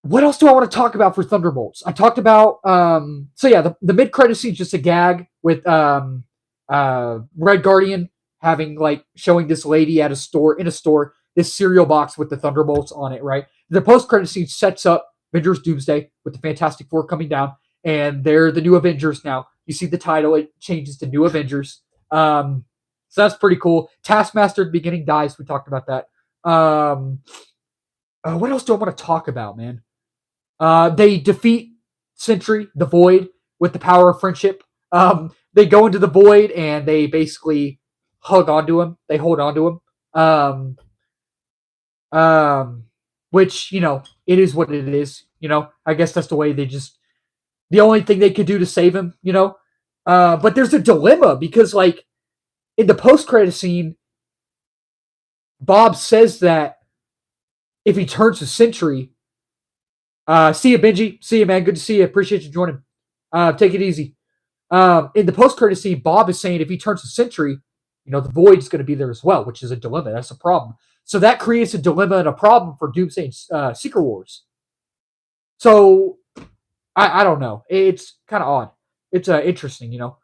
What else do I want to talk about for Thunderbolts? I talked about so yeah, the mid credit scene is just a gag with Red Guardian having like showing this lady at a store in a store this cereal box with the Thunderbolts on it, right? The post credit scene sets up Avengers Doomsday with the Fantastic Four coming down, and they're the new Avengers now. You see the title, it changes to New Avengers. So that's pretty cool. Taskmaster at the beginning dies. We talked about that. What else do I want to talk about, man? They defeat Sentry, the Void, with the power of friendship. They go into the Void and they basically hug onto him. They hold onto him. Which, you know, it is what it is. You know, I guess that's the way they just, the only thing they could do to save him, you know? But there's a dilemma because, like, in the post-credit scene, Bob says that if he turns to Sentry, see you, Benji. See you, man. Good to see you. Appreciate you joining. Take it easy. In the post-credit scene, Bob is saying if he turns to Sentry, you know, the Void's going to be there as well, which is a dilemma. That's a problem. So that creates a dilemma and a problem for Doomsday and Secret Wars. So I don't know. It's kind of odd. It's interesting, you know.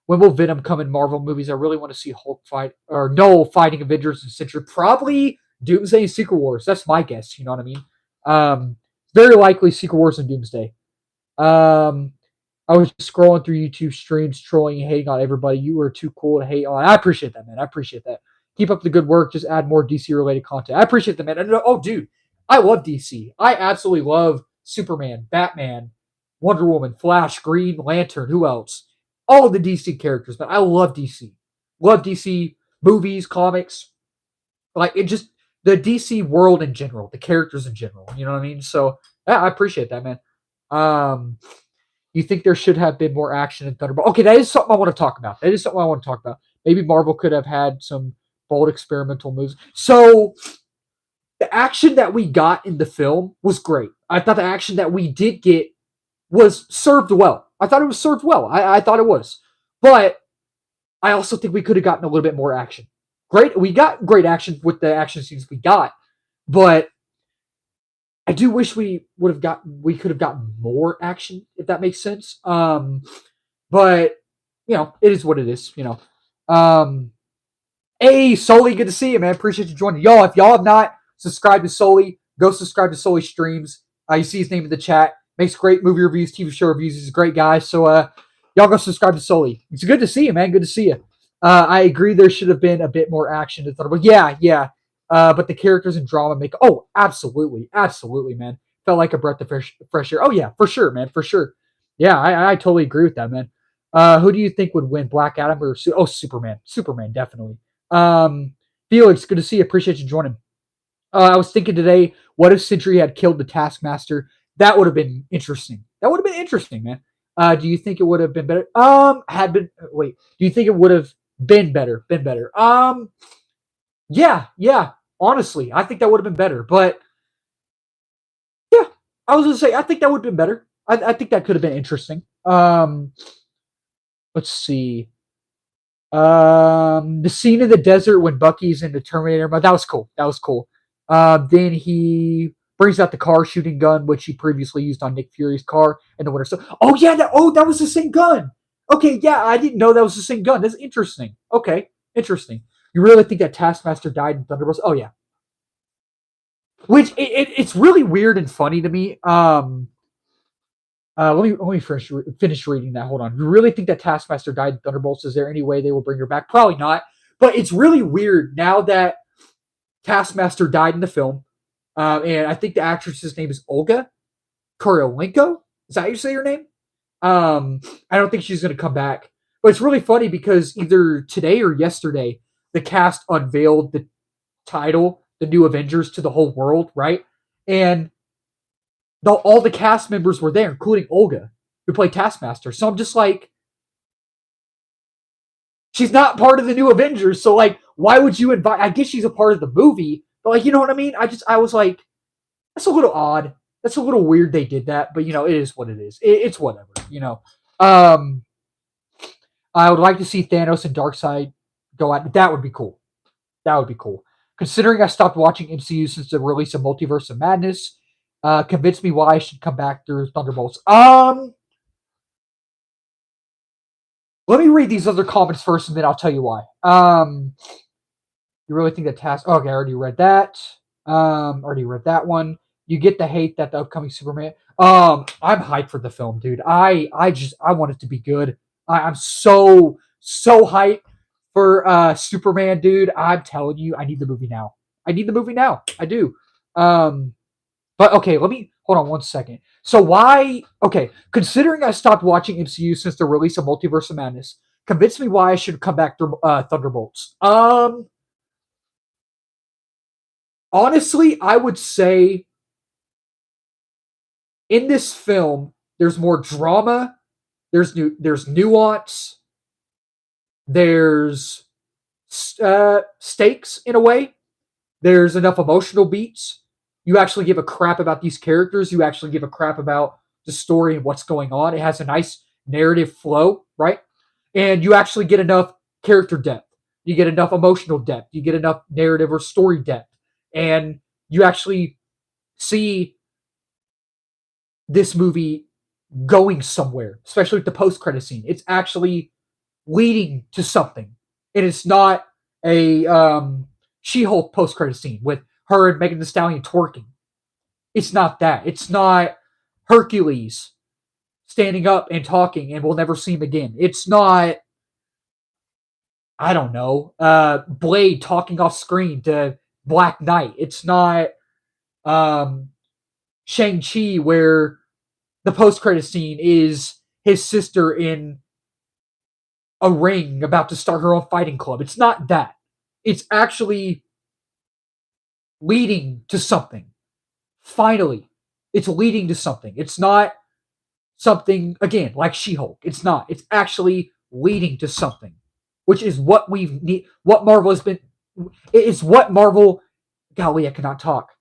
When will Venom come in Marvel movies? I really want to see Hulk fight or Noel fighting Avengers and Sentry. Probably Doomsday and Secret Wars. That's my guess. You know what I mean? Very likely Secret Wars and Doomsday. Um, I was scrolling through YouTube streams, trolling and hating on everybody. You were too cool to hate on. I appreciate that, man. I appreciate that. Keep up the good work. Just add more DC related content. I appreciate that, man. Oh, dude, I love DC. I absolutely love Superman, Batman, Wonder Woman, Flash, Green Lantern. Who else? All of the DC characters, man. I love DC. Love DC movies, comics. Like it just the DC world in general, the characters in general. You know what I mean? So yeah, I appreciate that, man. Um, you think there should have been more action in Thunderbolt? Okay, that is something I want to talk about. That is something I want to talk about. Maybe Marvel could have had some bold experimental moves. So the action that we got in the film was great. I thought the action that we did get was served well. I thought it was served well. I thought it was. But I also think we could have gotten a little bit more action. Great. We got great action with the action scenes we got. But I do wish we could have gotten more action, if that makes sense. But it is what it is. Hey, Sully, good to see you, man. Appreciate you joining. Y'all, if y'all have not subscribed to Sully, go subscribe to Sully Streams. You see his name in the chat. Makes great movie reviews, TV show reviews. He's a great guy. So y'all go subscribe to Sully. It's good to see you, man. Good to see you. I agree there should have been a bit more action to Thunderbolt. Yeah. But the characters and drama make. Oh, absolutely, man. Felt like a breath of fresh air. Oh yeah, for sure, man, for sure. Yeah, I totally agree with that, man. Who do you think would win, Black Adam or Superman? Superman, definitely. Felix, good to see you. Appreciate you joining. I was thinking today, what if Sentry had killed the Taskmaster? That would have been interesting. Man. Do you think it would have been better? Do you think it would have been better? Yeah. Honestly, I think that would have been better. But yeah, I was gonna say I think that would have been better. I think that could have been interesting. Let's see. The scene in the desert when Bucky's in the Terminator, but that was cool. Then he brings out the car shooting gun, which he previously used on Nick Fury's car in the Winter Soldier. Oh yeah, that was the same gun. Okay, yeah, I didn't know that was the same gun. That's interesting. Okay, interesting. You really think that Taskmaster died in Thunderbolts? Oh yeah. Which it's really weird and funny to me. Let me finish reading that. Hold on. You really think that Taskmaster died in Thunderbolts? Is there any way they will bring her back? Probably not. But it's really weird now that Taskmaster died in the film. And I think the actress's name is Olga Kurylenko. Is that how you say her name? I don't think she's going to come back. But it's really funny because either today or yesterday, the cast unveiled the title, The New Avengers, to the whole world, right? And all the cast members were there, including Olga, who played Taskmaster. So I'm just like, she's not part of the New Avengers. So like, why would you invite? I guess she's a part of the movie, but like, you know what I mean? I was like, that's a little odd. That's a little weird they did that, but it is what it is. It's whatever. I would like to see Thanos and Darkseid go at. That would be cool. Considering I stopped watching MCU since the release of Multiverse of Madness, convince me why I should come back through Thunderbolts. Let me read these other comments first, and then I'll tell you why. You really think that task? Okay, I already read that. Already read that one. You get the hate that the upcoming Superman. I'm hyped for the film, dude. I want it to be good. I'm so hyped for Superman, dude. I'm telling you, I need the movie now. I do. But okay, let me hold on one second. So why? Okay, considering I stopped watching MCU since the release of Multiverse of Madness, convince me why I should come back through Thunderbolts. Honestly, I would say in this film, there's more drama, there's nuance, there's stakes in a way. There's enough emotional beats. You actually give a crap about these characters. You actually give a crap about the story and what's going on. It has a nice narrative flow, right? And you actually get enough character depth. You get enough emotional depth. You get enough narrative or story depth. And you actually see this movie going somewhere, especially with the post-credit scene. It's actually leading to something. And it's not a She-Hulk post-credit scene with her and Megan Thee Stallion twerking. It's not that. It's not Hercules standing up and talking and we'll never see him again. It's not, I don't know, Blade talking off screen to Black Knight. It's not um, Shang-Chi where the post-credit scene is his sister in a ring about to start her own fighting club. It's not that. It's actually leading to something. Finally, it's leading to something. It's not something, again, like She-Hulk. It's not. It's actually leading to something, which is what we've need. What Marvel has been. It's what Marvel. Golly, I cannot talk.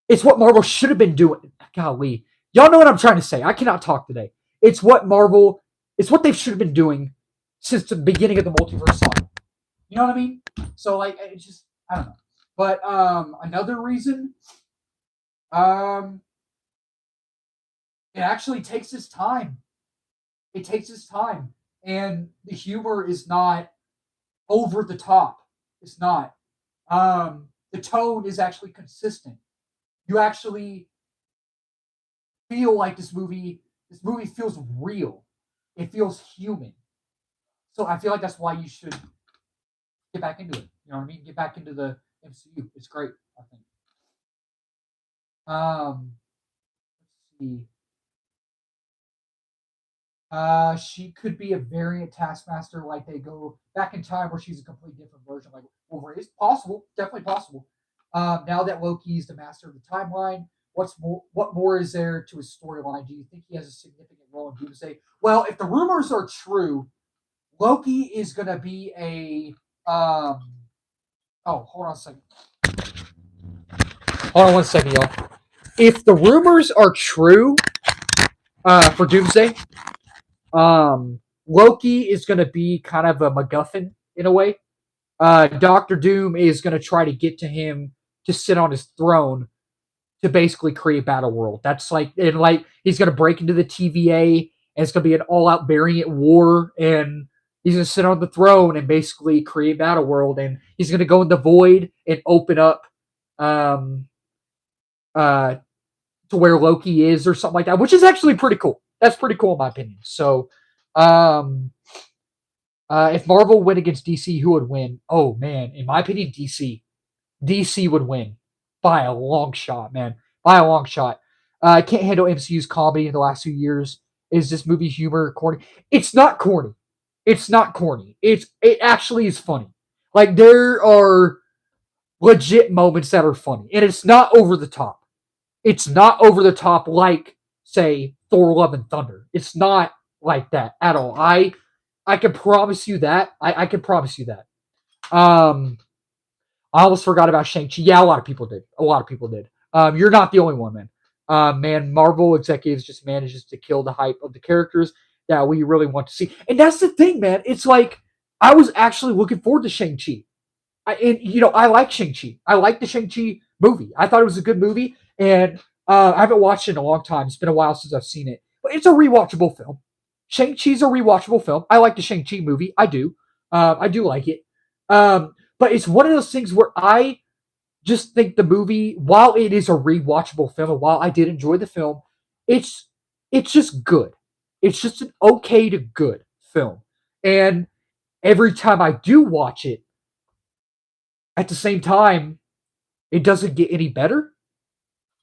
It's what Marvel should have been doing. Golly, y'all know what I'm trying to say. I cannot talk today. It's what Marvel. It's what they should have been doing since the beginning of the multiverse saga. You know what I mean? So like, it's just, I don't know. But another reason, um, it actually takes its time. It takes its time, and the humor is not over the top. It's not. The tone is actually consistent. You actually feel like this movie. This movie feels real. It feels human. So I feel like that's why you should get back into it. You know what I mean? Get back into the MCU. It's great. I think. Let's see. She could be a variant Taskmaster, like they go back in time where she's a completely different version, like Wolverine. It's possible, definitely possible. Now that Loki is the master of the timeline, what more is there to his storyline? Do you think he has a significant role in Doomsday? Well, if the rumors are true, Loki is going to be a. Oh, hold on a second. Hold on 1 second, y'all. If the rumors are true for Doomsday, Loki is going to be kind of a MacGuffin in a way. Doctor Doom is going to try to get to him to sit on his throne to basically create Battle World. That's like, and like he's going to break into the TVA, and it's going to be an all-out variant war, and he's going to sit on the throne and basically create Battle World, and he's going to go in the void and open up um, uh, to where Loki is or something like that, which is actually pretty cool. That's pretty cool in my opinion. So, um, if Marvel went against DC, who would win? Oh man, in my opinion, DC. DC would win by a long shot, man. By a long shot. I can't handle MCU's comedy in the last few years. Is this movie humor corny? It's not corny. It's not corny. It actually is funny. Like there are legit moments that are funny, and it's not over the top. It's not over the top like say Thor: Love and Thunder. It's not like that at all. I can promise you that. I can promise you that. I almost forgot about Shang-Chi. Yeah, a lot of people did. A lot of people did. You're not the only one, man. Man, Marvel executives just manages to kill the hype of the characters that we really want to see. And that's the thing, man. It's like I was actually looking forward to Shang-Chi. I like Shang-Chi. I like the Shang-Chi movie. I thought it was a good movie, and I haven't watched it in a long time. It's been a while since I've seen it, but it's a rewatchable film. Shang-Chi's a rewatchable film. I like the Shang-Chi movie. I do. I do like it. But it's one of those things where I just think the movie, while it is a rewatchable film, and while I did enjoy the film, it's it's just good. It's just an okay to good film. And every time I do watch it, at the same time, it doesn't get any better.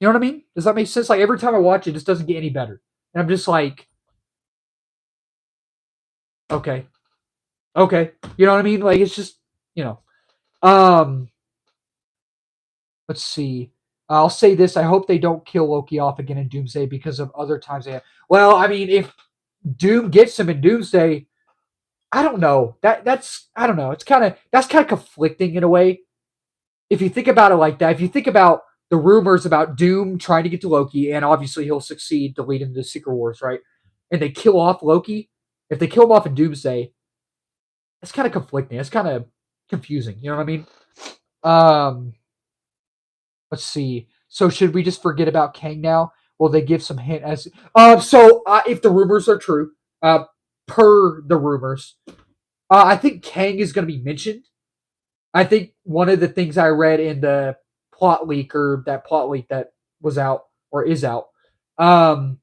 You know what I mean? Does that make sense? Like every time I watch it, it just doesn't get any better. And I'm just like, okay, okay. You know what I mean? Like it's just, you know. Um, let's see. I'll say this. I hope they don't kill Loki off again in Doomsday because of other times they have. Well, I mean, if Doom gets him in Doomsday, I don't know. That's I don't know. That's kind of conflicting in a way. If you think about it like that, if you think about the rumors about Doom trying to get to Loki, and obviously he'll succeed to lead into the Secret Wars, right? And they kill off Loki. If they kill him off in Doomsday, it's kind of conflicting. It's kind of confusing. You know what I mean? Um, let's see. So should we just forget about Kang now? Will they give some hint as? If the rumors are true, per the rumors. I think Kang is going to be mentioned. I think one of the things I read in the plot leak or that plot leak that was out or is out, um,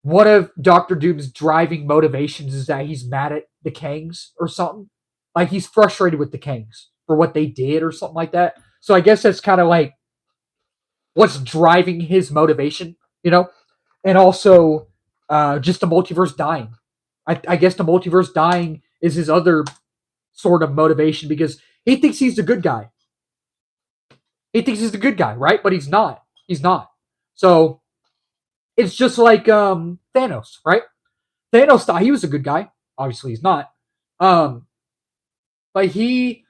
one of Doctor Doom's driving motivations is that he's mad at the Kangs or something. Like he's frustrated with the Kangs for what they did or something like that. So I guess that's kind of like what's driving his motivation, you know? And also just the multiverse dying. I guess the multiverse dying is his other sort of motivation because he thinks he's the good guy. He thinks he's the good guy, right? But he's not. He's not. So it's just like Thanos, right? Thanos thought he was a good guy. Obviously, he's not. Um, but he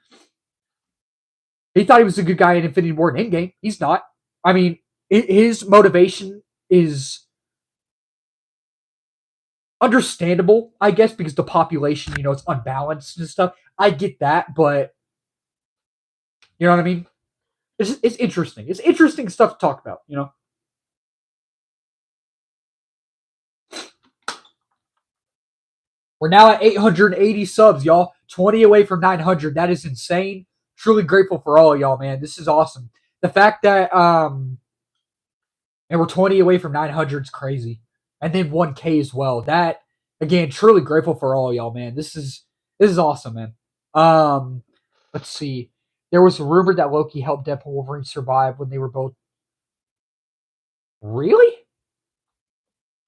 thought he was a good guy in Infinity War and Endgame. He's not. I mean, his motivation is understandable, I guess, because the population, it's unbalanced and stuff. I get that, but you know what I mean? It's interesting. It's interesting stuff to talk about. We're now at 880 subs, y'all. 20 away from 900. That is insane. Truly grateful for all of y'all, man. This is awesome. The fact that and we're 20 away from 900 is crazy. And then 1K as well. That again, truly grateful for all of y'all, man. This is awesome, man. Let's see. There was a rumor that Loki helped Deadpool and Wolverine survive when they were both. Really?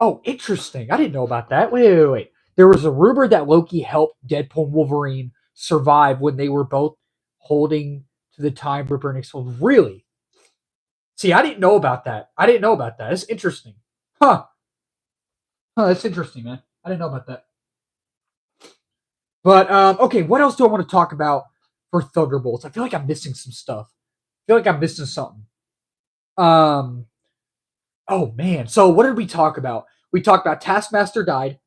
Oh, interesting. I didn't know about that. Wait. There was a rumor that Loki helped Deadpool and Wolverine survive when they were both holding to the Time Ripper and explode. Really? See, I didn't know about that. That's interesting. Huh. That's interesting, man. I didn't know about that. But okay, what else do I want to talk about for Thunderbolts? I feel like I'm missing some stuff. I feel like I'm missing something. Oh man. So what did we talk about? We talked about Taskmaster died.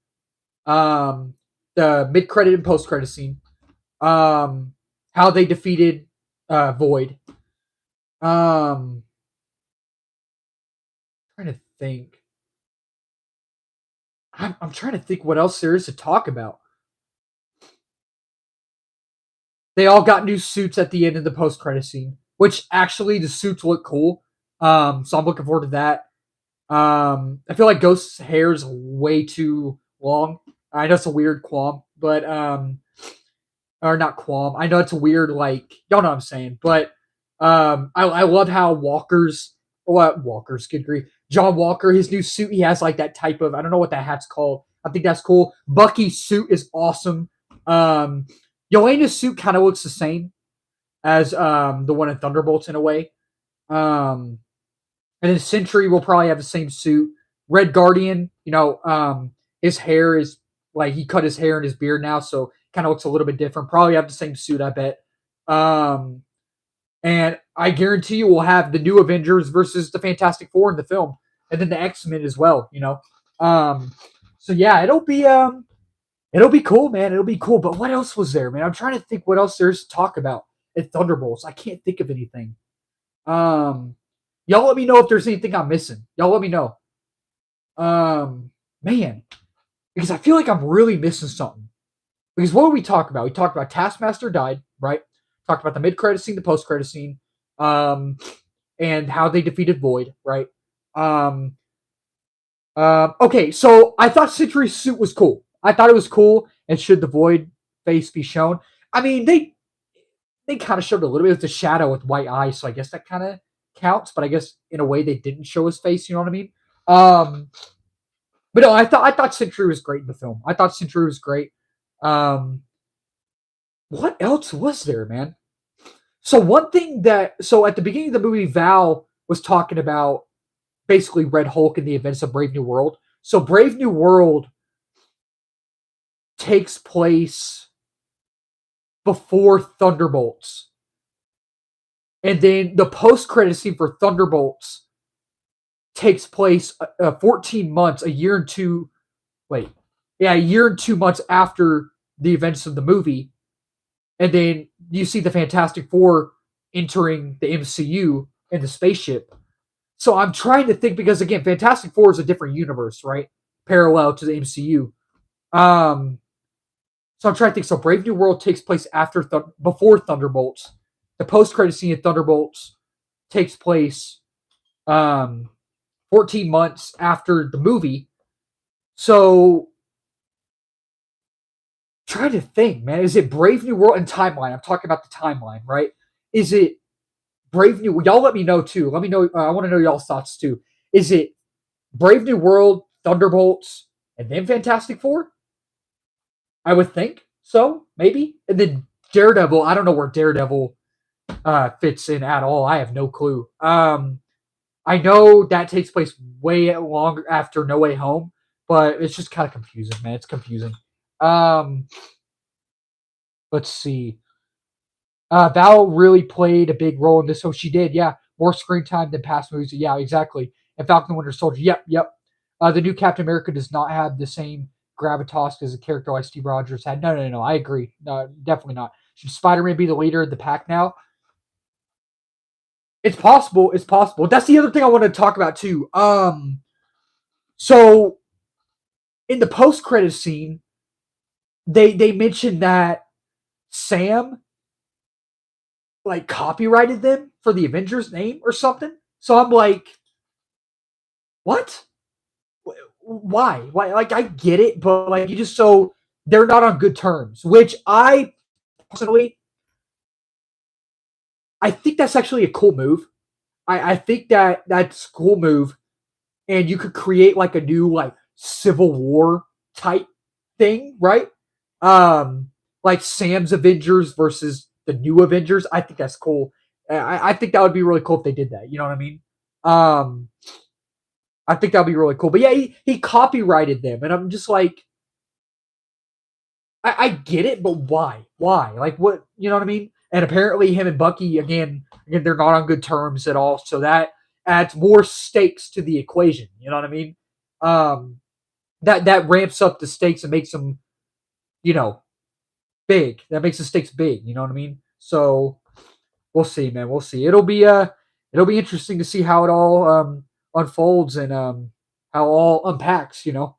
The mid-credit and post-credit scene. How they defeated Void. Trying to think. I'm trying to think what else there is to talk about. They all got new suits at the end of the post-credit scene, which actually the suits look cool. So I'm looking forward to that. I feel like Ghost's hair is way too long. I know it's a weird qualm, but or not qualm. I know it's a weird y'all know what I'm saying, but I love how Walker's good grief. John Walker, his new suit, he has like that type of I don't know what that hat's called. I think that's cool. Bucky's suit is awesome. Yelena's suit kind of looks the same as the one in Thunderbolts in a way. And then Sentry will probably have the same suit. Red Guardian, his hair is like he cut his hair and his beard now, so kind of looks a little bit different. Probably have the same suit, I bet. And I guarantee you we'll have the new Avengers versus the Fantastic Four in the film, and then the X-Men as well. So yeah, it'll be cool, man. It'll be cool. But what else was there, man? I'm trying to think what else there's to talk about at Thunderbolts. I can't think of anything. Y'all let me know if there's anything I'm missing. Y'all let me know. Man, because I feel like I'm really missing something. Because what did we talk about? We talked about Taskmaster died, right? Talked about the mid-credit scene, the post-credit scene, and how they defeated Void, right? Okay, so I thought Sentry's suit was cool. I thought it was cool, and should the Void face be shown? I mean, they kind of showed a little bit of the shadow with white eyes, so I guess that kind of counts. But I guess in a way they didn't show his face. You know what I mean? But no, I thought Sentry was great in the film. I thought Sentry was great. What else was there, man? So one thing so at the beginning of the movie, Val was talking about basically Red Hulk and the events of Brave New World. So Brave New World takes place before Thunderbolts. And then the post-credit scene for Thunderbolts takes place 14 months, a year and 2 months after the events of the movie. And then you see the Fantastic Four entering the MCU in the spaceship. So I'm trying to think because, again, Fantastic Four is a different universe, right? Parallel to the MCU. So I'm trying to think. So Brave New World takes place before Thunderbolts. The post credit scene of Thunderbolts takes place 14 months after the movie. So trying to think, man. Is it Brave New World and timeline? I'm talking about the timeline, right? Is it Brave New? Y'all let me know too. Let me know. I want to know y'all's thoughts too. Is it Brave New World, Thunderbolts, and then Fantastic Four? I would think so, maybe. And then Daredevil. I don't know where Daredevil fits in at all. I have no clue. I know that takes place way longer after No Way Home, but it's just kind of confusing, man. It's confusing. Um, let's see. Val really played a big role in this, so she did. Yeah, more screen time than past movies. Yeah, exactly. And Falcon and Winter Soldier. Yep, yep. The new Captain America does not have the same gravitas as a character like Steve Rogers had. No, no, no, no. I agree. No, definitely not. Should Spider-Man be the leader of the pack now? It's possible. It's possible. That's the other thing I want to talk about too. So in the post-credit scene, they mentioned that Sam like copyrighted them for the Avengers name or something. So I'm like, what? Why? Why? Like, I get it, but like, you just so they're not on good terms. Which I personally, I think that's actually a cool move. I think that that's a cool move, and you could create like a new like Civil War type thing, right? Like Sam's Avengers versus the new Avengers. I think that's cool. I think that would be really cool if they did that. You know what I mean? Um, I think that'd be really cool. But yeah, he copyrighted them, and I'm just like, I get it, but why? Why? Like, what? You know what I mean? And apparently, him and Bucky again, they're not on good terms at all. So that adds more stakes to the equation. You know what I mean? Um, that ramps up the stakes and makes them, you know, big. That makes the stakes big. You know what I mean? So we'll see, man. We'll see. It'll be interesting to see how it all unfolds and how it all unpacks. You know.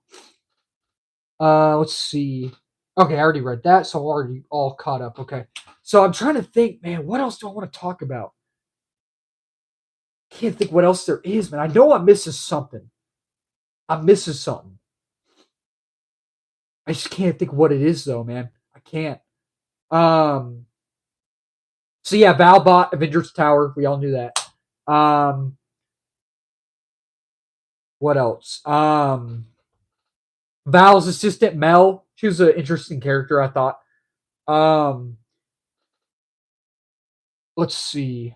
Let's see. Okay, I already read that, so I'm already all caught up. Okay, so I'm trying to think, man. What else do I want to talk about? Can't think what else there is, man. I know I'm missing something. I'm missing something. I just can't think what it is, though, man. I can't. Um. So yeah, Val bought Avengers Tower. We all knew that. Um. What else? Val's assistant Mel. She was an interesting character, I thought. Um. Let's see.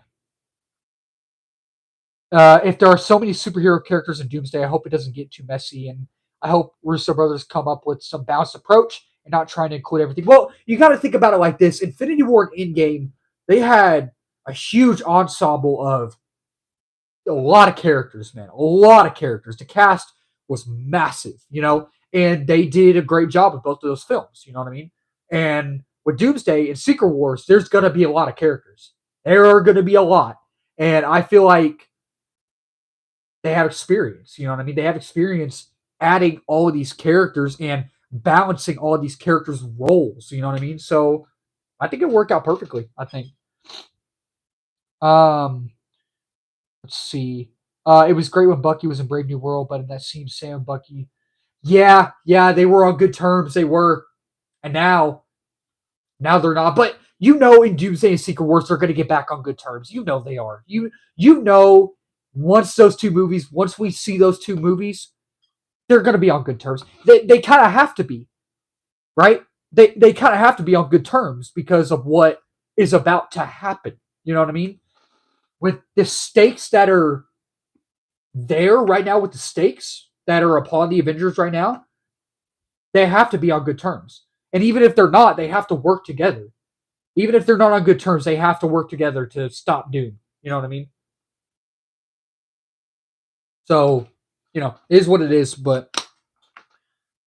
If there are so many superhero characters in Doomsday, I hope it doesn't get too messy, and I hope Russo brothers come up with some balanced approach and not trying to include everything. Well, you got to think about it like this: Infinity War and Endgame, they had a huge ensemble of a lot of characters, man, a lot of characters. The cast was massive, you know, and they did a great job with both of those films. You know what I mean? And with Doomsday and Secret Wars, there's going to be a lot of characters. There are going to be a lot, and I feel like they have experience. You know what I mean? They have experience adding all of these characters and balancing all of these characters' roles. You know what I mean? So I think it worked out perfectly. I think. Um, let's see. It was great when Bucky was in Brave New World, but in that scene, Sam and Bucky, yeah, they were on good terms. They were, and now they're not. But you know, in Doomsday and Secret Wars, they're going to get back on good terms. You know they are. You know, once we see those two movies, they're going to be on good terms. They kind of have to be, right? They kind of have to be on good terms because of what is about to happen. You know what I mean? With the stakes that are there right now, with the stakes that are upon the Avengers right now, they have to be on good terms. And even if they're not, they have to work together. Even if they're not on good terms, they have to work together to stop Doom. You know what I mean? So, you know, it is what it is. But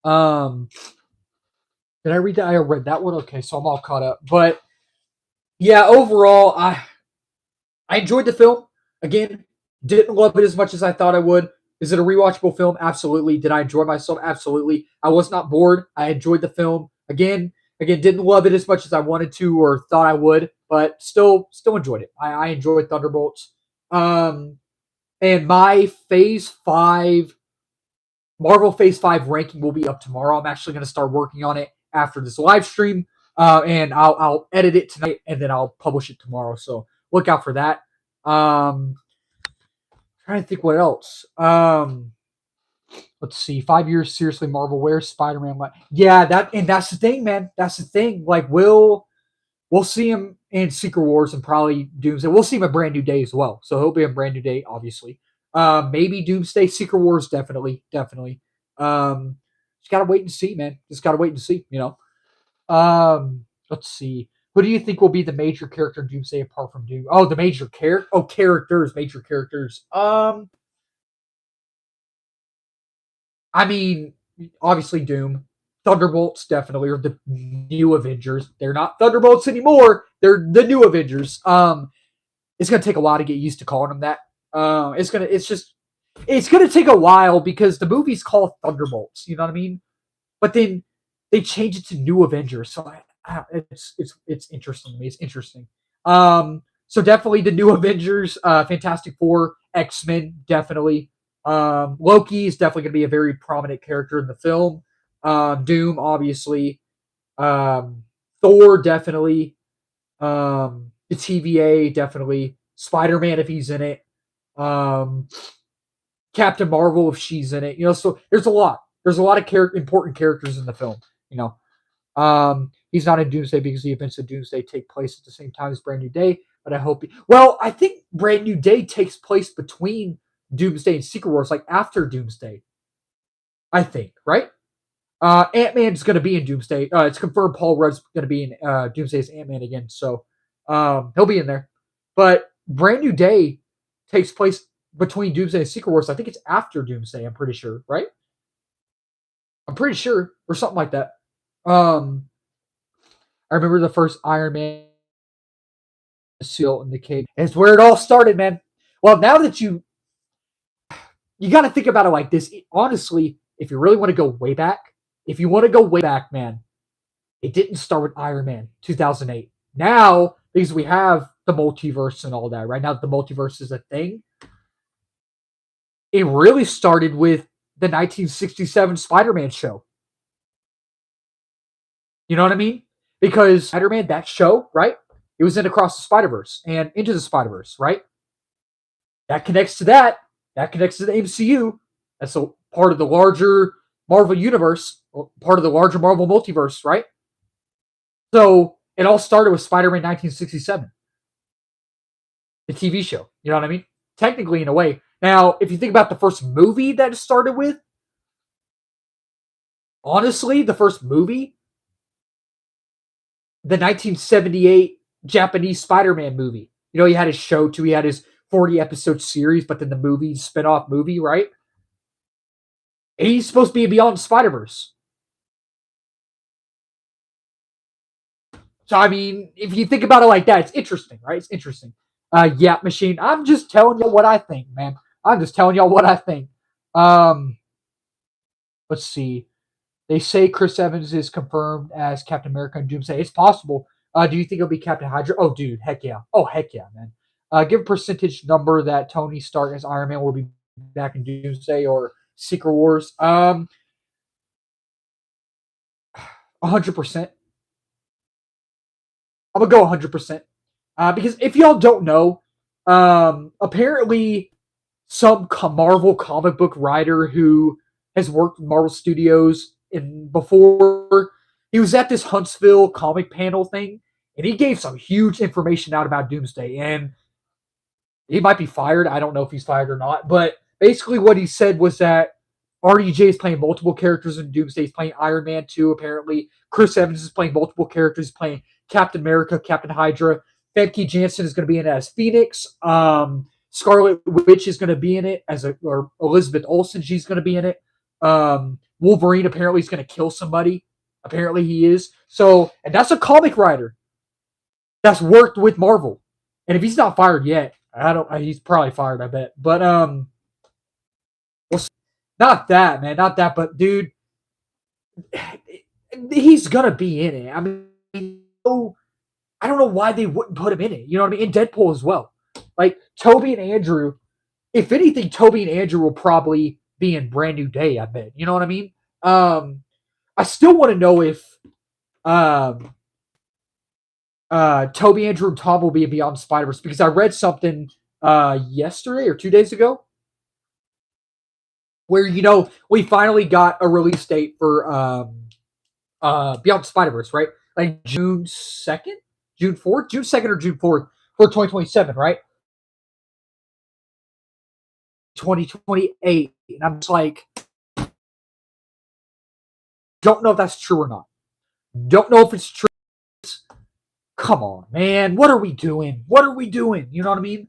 um, did I read that? I read that one. Okay, so I'm all caught up. But yeah, overall, I enjoyed the film. Again, didn't love it as much as I thought I would. Is it a rewatchable film? Absolutely. Did I enjoy myself? Absolutely. I was not bored. I enjoyed the film. Again, Again, didn't love it as much as I wanted to or thought I would, but still enjoyed it. I enjoyed Thunderbolts. Um, and my Phase 5 Marvel Phase 5 ranking will be up tomorrow. I'm actually going to start working on it after this live stream, and I'll edit it tonight and then I'll publish it tomorrow. So look out for that. Trying to think what else. Let's see. 5 years, seriously, Marvel. Where's Spider-Man? Yeah, that's the thing, man. That's the thing. Like, we'll see him in Secret Wars and probably Doomsday. We'll see him in Brand New Day as well. So he'll be in Brand New Day, obviously. Maybe Doomsday, Secret Wars, definitely. Just gotta wait and see, man. Just gotta wait and see. Let's see. Who do you think will be the major character in Doomsday apart from Doom? Oh, the major character. Oh, major characters. I mean, obviously Doom. Thunderbolts definitely are the new Avengers. They're not Thunderbolts anymore. They're the new Avengers. It's gonna take a while to get used to calling them that. It's gonna take a while because the movie's called Thunderbolts. You know what I mean? But then they change it to New Avengers. So it's interesting to me. It's interesting. So definitely the New Avengers, Fantastic Four, X-Men, definitely. Loki is definitely going to be a very prominent character in the film. Doom, obviously. Thor, definitely. The TVA, definitely. Spider-Man, if he's in it. Captain Marvel, if she's in it. So there's a lot. There's a lot of important characters in the film. He's not in Doomsday because the events of Doomsday take place at the same time as Brand New Day. But I think Brand New Day takes place between Doomsday and Secret Wars, like after Doomsday. I think, right? Ant-Man's going to be in Doomsday. It's confirmed Paul Rudd's going to be in Doomsday as Ant-Man again, so he'll be in there. But Brand New Day takes place between Doomsday and Secret Wars. I think it's after Doomsday, I'm pretty sure, right? I'm pretty sure, or something like that. I remember the first Iron Man seal in the cave. It's where it all started, man. Well, now that you got to think about it like this. Honestly, if you really want to go way back, man, it didn't start with Iron Man 2008. Now, because we have the multiverse and all that, right now the multiverse is a thing. It really started with the 1967 Spider-Man show. You know what I mean? Because Spider-Man, that show, right? It was in Across the Spider-Verse and Into the Spider-Verse, right? That connects to that. That connects to the MCU. That's a part of the larger Marvel universe, part of the larger Marvel multiverse, right? So it all started with Spider-Man 1967, the TV show. You know what I mean? Technically, in a way. Now, if you think about the first movie that it started with, honestly, the first movie, the 1978 Japanese Spider-Man movie. He had his show too. He had his 40-episode series, but then the movie, spin-off movie, right? He's supposed to be Beyond Spider-Verse. So, I mean, if you think about it like that, it's interesting, right? It's interesting. Yeah, Machine, I'm just telling you what I think, man. I'm just telling y'all what I think. Let's see. They say Chris Evans is confirmed as Captain America and Doomsday. It's possible. Do you think it'll be Captain Hydra? Oh, dude, heck yeah. Oh, heck yeah, man. Give a percentage number that Tony Stark as Iron Man will be back in Doomsday or Secret Wars. 100%. I'm gonna go 100%. Because if y'all don't know, apparently some Marvel comic book writer who has worked with Marvel Studios before, he was at this Huntsville comic panel thing, and he gave some huge information out about Doomsday, and he might be fired. I don't know if he's fired or not, but basically what he said was that RDJ is playing multiple characters in Doomsday. He's playing Iron Man 2, apparently. Chris Evans is playing multiple characters. He's playing Captain America, Captain Hydra. Famke Janssen is going to be in it as Phoenix. Scarlet Witch is going to be in it or Elizabeth Olsen. She's going to be in it. Wolverine apparently is going to kill somebody. Apparently he is. So, and that's a comic writer that's worked with Marvel. And if he's not fired yet, he's probably fired, I bet. But, well, not that, man. Not that, but dude, he's gonna be in it. I mean, I don't know why they wouldn't put him in it. You know what I mean? In Deadpool as well. Like Toby and Andrew. If anything, Toby and Andrew will probably be in Brand New Day. I bet. You know what I mean? I still want to know if um, Toby, Andrew, and Tom will be in Beyond Spider-Verse because I read something yesterday or 2 days ago where we finally got a release date for Beyond Spider-Verse, right? Like June 2nd, June 4th, June 2nd or June 4th for 2027, right? 2028. And I'm just like, don't know if that's true or not. Don't know if it's true. Come on, man. What are we doing? What are we doing? You know what I mean?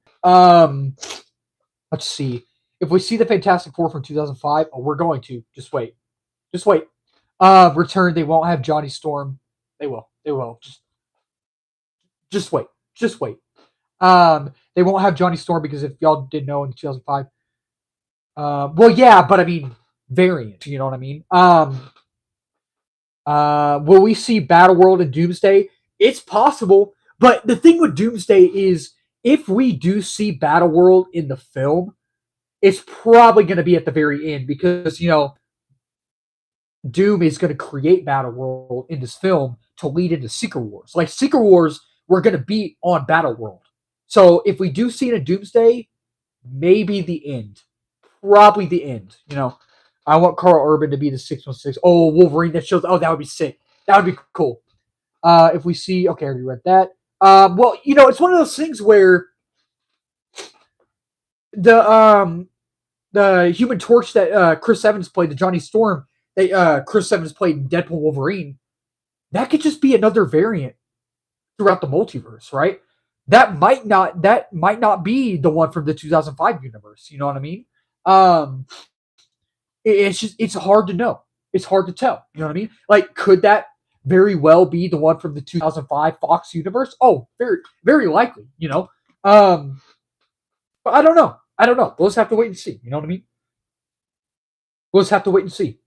Let's see. If we see the Fantastic Four from 2005, we're going to. Just wait. Just wait. Return. They won't have Johnny Storm. They will. They will. Just wait. Just wait. They won't have Johnny Storm because if y'all didn't know in 2005, well, yeah, but I mean variant. You know what I mean? Will we see Battle World and Doomsday? It's possible, but the thing with Doomsday is if we do see Battle World in the film, it's probably going to be at the very end because Doom is going to create Battle World in this film to lead into Secret Wars. Like Secret Wars, we're going to be on Battle World. So if we do see it in Doomsday, maybe the end, probably the end. I want Carl Urban to be the 616. Oh, Wolverine that shows. Oh, that would be sick. That would be cool. If we see, okay, I already read that. Well, it's one of those things where the Human Torch that Chris Evans played, the Johnny Storm that Chris Evans played in Deadpool Wolverine, that could just be another variant throughout the multiverse, right? That might not be the one from the 2005 universe. You know what I mean? It's hard to know. It's hard to tell. You know what I mean? Like, could that very well be the one from the 2005 Fox universe? Oh, very, very likely. But I don't know. I don't know. We'll just have to wait and see. You know what I mean? We'll just have to wait and see.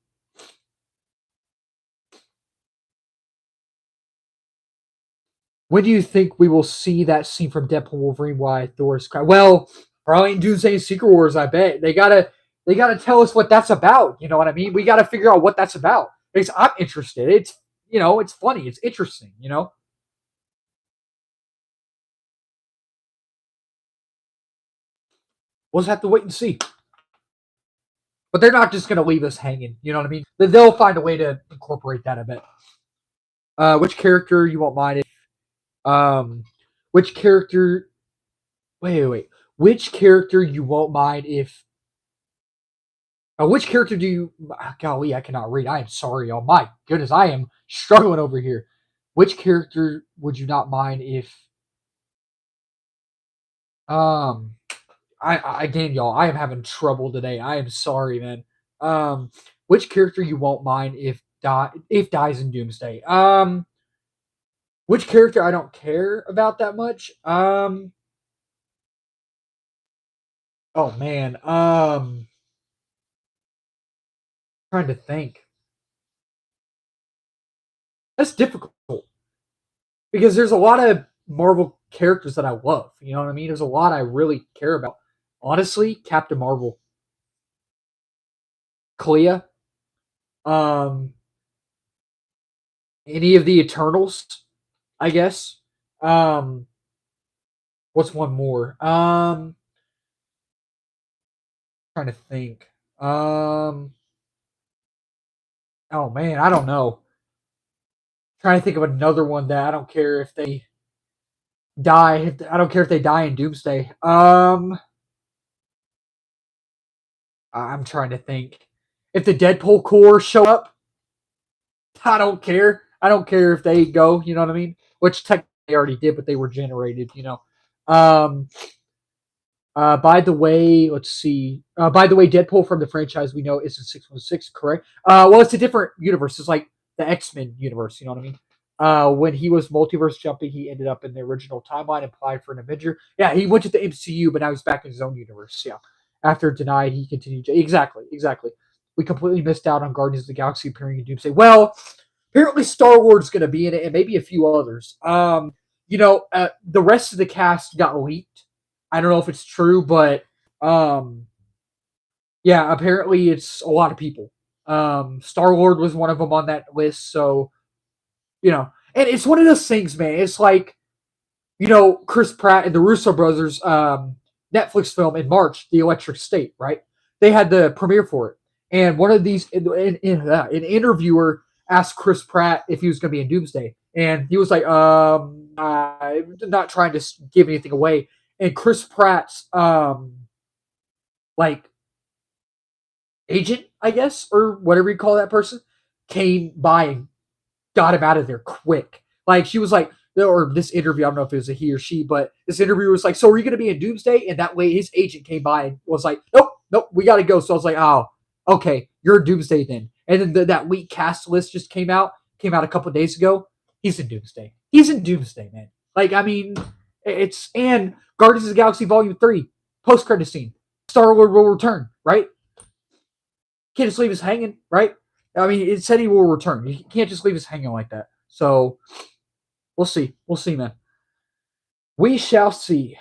When do you think we will see that scene from Deadpool Wolverine? Why Thor's cry? Well, probably in Doomsday and Secret Wars. I bet they gotta tell us what that's about. You know what I mean? We gotta figure out what that's about because I'm interested. It's funny. It's interesting. We'll just have to wait and see. But they're not just gonna leave us hanging. You know what I mean? They'll find a way to incorporate that. I bet. Which character you won't mind? Which character? Wait. Which character you won't mind if? Which character do you? Golly, I cannot read. I am sorry, y'all. My goodness, I am struggling over here. Which character would you not mind if? Um, again, y'all, I am having trouble today. I am sorry, man. Um, which character you won't mind if dies in Doomsday? Which character I don't care about that much? Oh man. Trying to think. That's difficult because there's a lot of Marvel characters that I love. You know what I mean? There's a lot I really care about. Honestly, Captain Marvel, Clea, um, any of the Eternals, I guess. Um, what's one more? Trying to think. Um, oh man, I don't know. Trying to think of another one that I don't care if they die. I don't care if they die in Doomsday. I'm trying to think. If the Deadpool core show up, I don't care. I don't care if they go. You know what I mean? Which technically they already did, but they were generated. Um, by the way, let's see. By the way, Deadpool from the franchise we know isn't 616, correct? Well, it's a different universe. It's like the X-Men universe. You know what I mean? When he was multiverse jumping, he ended up in the original timeline, applied for an Avenger. Yeah, he went to the MCU, but now he's back in his own universe. Yeah. After denied, he continued. Exactly. We completely missed out on Guardians of the Galaxy appearing in Doomsday. Well, Apparently, Star-Lord's going to be in it, and maybe a few others. The rest of the cast got leaked. I don't know if it's true, but um, yeah, apparently it's a lot of people. Star-Lord was one of them on that list, so and it's one of those things, man. It's like Chris Pratt and the Russo brothers Netflix film in March, The Electric State, right? They had the premiere for it. And one of these, an interviewer asked Chris Pratt if he was going to be in Doomsday. And he was like, I'm not trying to give anything away. And Chris Pratt's, like, agent, I guess, or whatever you call that person, came by and got him out of there quick. Like, she was like, or this interview, I don't know if it was a he or she, but this interview was like, so are you going to be in Doomsday? And that way his agent came by and was like, nope, we got to go. So I was like, oh, okay, you're Doomsday then. And then that week cast list just came out a couple of days ago. He's in Doomsday. He's in Doomsday, man. Like, I mean, and Guardians of the Galaxy Volume 3, post-credit scene. Star-Lord will return, right? Can't just leave us hanging, right? I mean, it said he will return. You can't just leave us hanging like that. So, we'll see. We'll see, man. We shall see.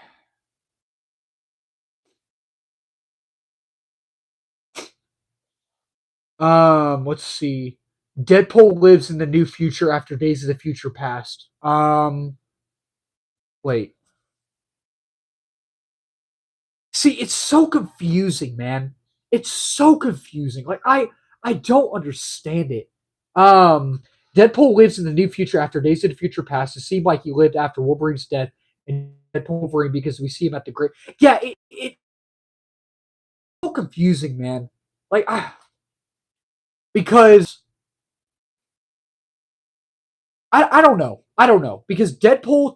Let's see. Deadpool lives in the new future after Days of the Future Past. Wait. See, it's so confusing, man. It's so confusing. Like I don't understand it. Deadpool lives in the new future after Days of the Future Past. It seemed like he lived after Wolverine's death and Deadpool Wolverine because we see him at the great. Yeah, it's so confusing, man. Like because I don't know. I don't know. Because in Deadpool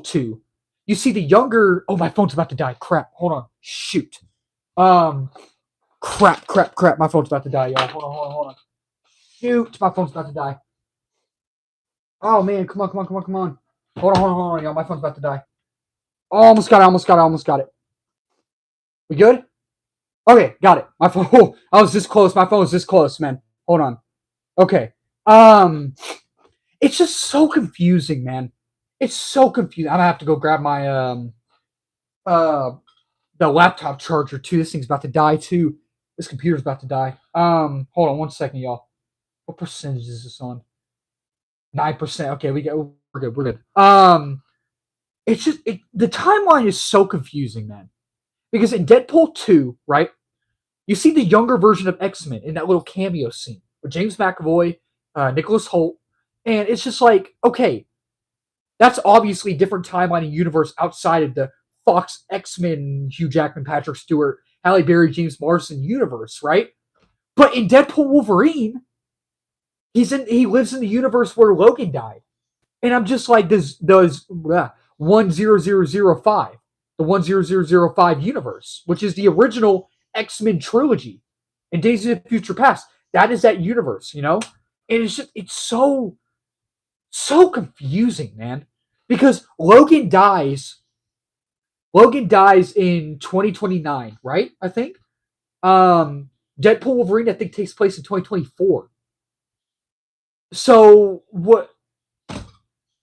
2, you see the younger. Oh, my phone's about to die. Crap. Hold on. Shoot. Um, crap. My phone's about to die, y'all. Hold on. Shoot. My phone's about to die. Oh, man. Come on. Hold on, y'all. My phone's about to die. Oh, almost got it. We good? Okay, got it. My phone. Oh, I was this close. My phone was this close, man. Hold on. Okay. It's just so confusing, man. It's so confusing. I'm gonna have to go grab my uh the laptop charger too. This thing's about to die too. This computer's about to die. Hold on 1 second, y'all. What percentage is this on? 9%. Okay, we're good. It's just the timeline is so confusing, man. Because in Deadpool 2, right, you see the younger version of X-Men in that little cameo scene with James McAvoy, Nicholas Hoult, and it's just like, okay, that's obviously a different timeline and universe outside of the Fox X-Men, Hugh Jackman, Patrick Stewart, Halle Berry, James Marsden universe, right? But in Deadpool Wolverine, he lives in the universe where Logan died. And I'm just like, does 10005, the 10005 universe, which is the original X-Men trilogy in Days of the Future Past, that is that universe, you know? And it's so confusing, man. Because Logan dies in 2029, right? I think. Deadpool Wolverine, I think, takes place in 2024. So what?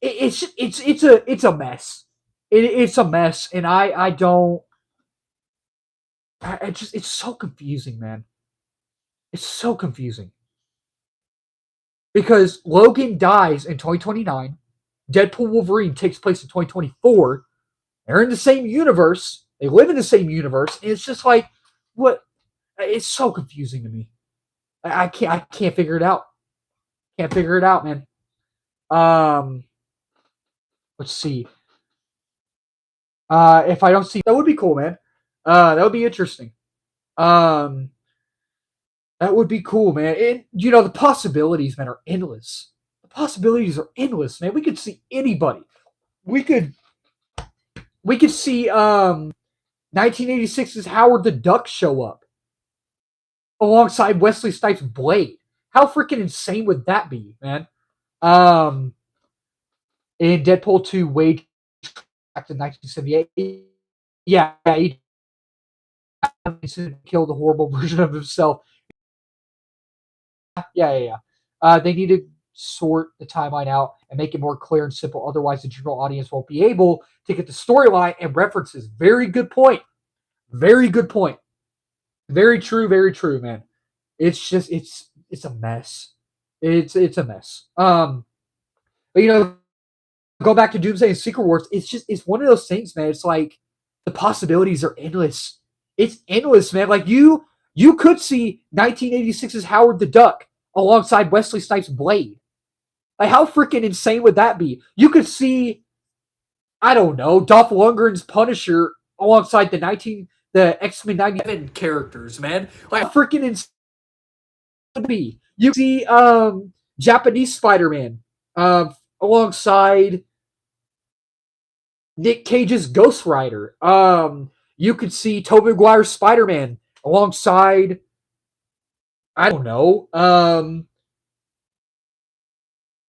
It's a mess. It's a mess, and I don't. It's so confusing, man. It's so confusing because Logan dies in 2029. Deadpool Wolverine takes place in 2024. They're in the same universe. They live in the same universe. And it's just like, what? It's so confusing to me. I can't figure it out. Can't figure it out, man. Um, let's see. If I don't see, that would be cool, man. That would be interesting. Um, that would be cool, man. And the possibilities, man, are endless. The possibilities are endless, man. We could see anybody. We could see 1986's Howard the Duck show up alongside Wesley Snipes' Blade. How freaking insane would that be, man? Um, in Deadpool 2, Wade back in 1978. Yeah, he killed a horrible version of himself. Yeah. They need to sort the timeline out and make it more clear and simple. Otherwise, the general audience won't be able to get the storyline and references. Very good point. Very good point. Very true, man. It's just it's a mess. It's a mess. But go back to Doomsday and Secret Wars. It's one of those things, man. It's like the possibilities are endless. It's endless, man. Like you could see 1986's Howard the Duck alongside Wesley Snipes' Blade. Like how freaking insane would that be? You could see, I don't know, Dolph Lundgren's Punisher alongside the X-Men 97 characters, man. Like how freaking insane would be. You see Japanese Spider-Man alongside Nick Cage's Ghost Rider. You could see Tobey Maguire's Spider-Man alongside, I don't know,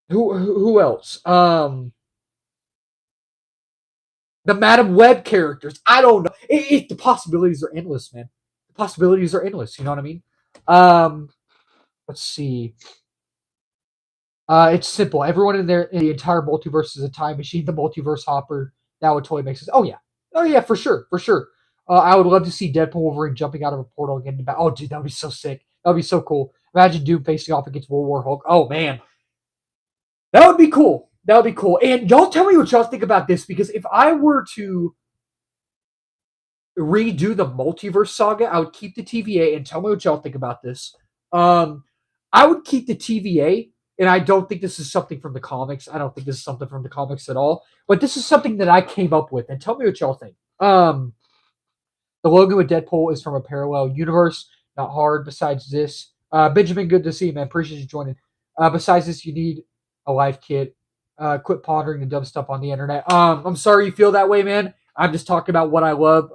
who else? The Madam Web characters. I don't know. The possibilities are endless, man. The possibilities are endless. You know what I mean? Let's see. It's simple. Everyone in the entire multiverse is a time machine. The multiverse hopper. That would totally make sense. Oh yeah, for sure. I would love to see Deadpool Wolverine jumping out of a portal and getting back. Oh, dude, that would be so sick. That would be so cool. Imagine Doom facing off against World War Hulk. Oh man, that would be cool. That would be cool. And y'all tell me what y'all think about this, because if I were to redo the multiverse saga, I would keep the TVA, and tell me what y'all think about this. I would keep the TVA, and I don't think this is something from the comics. I don't think this is something from the comics at all. But this is something that I came up with, and tell me what y'all think. The logo with Deadpool is from a parallel universe. Not hard. Besides this, Benjamin, good to see you, man. Appreciate you joining. Besides this, you need a life kit. Quit pondering the dumb stuff on the internet. I'm sorry you feel that way, man. I'm just talking about what I love.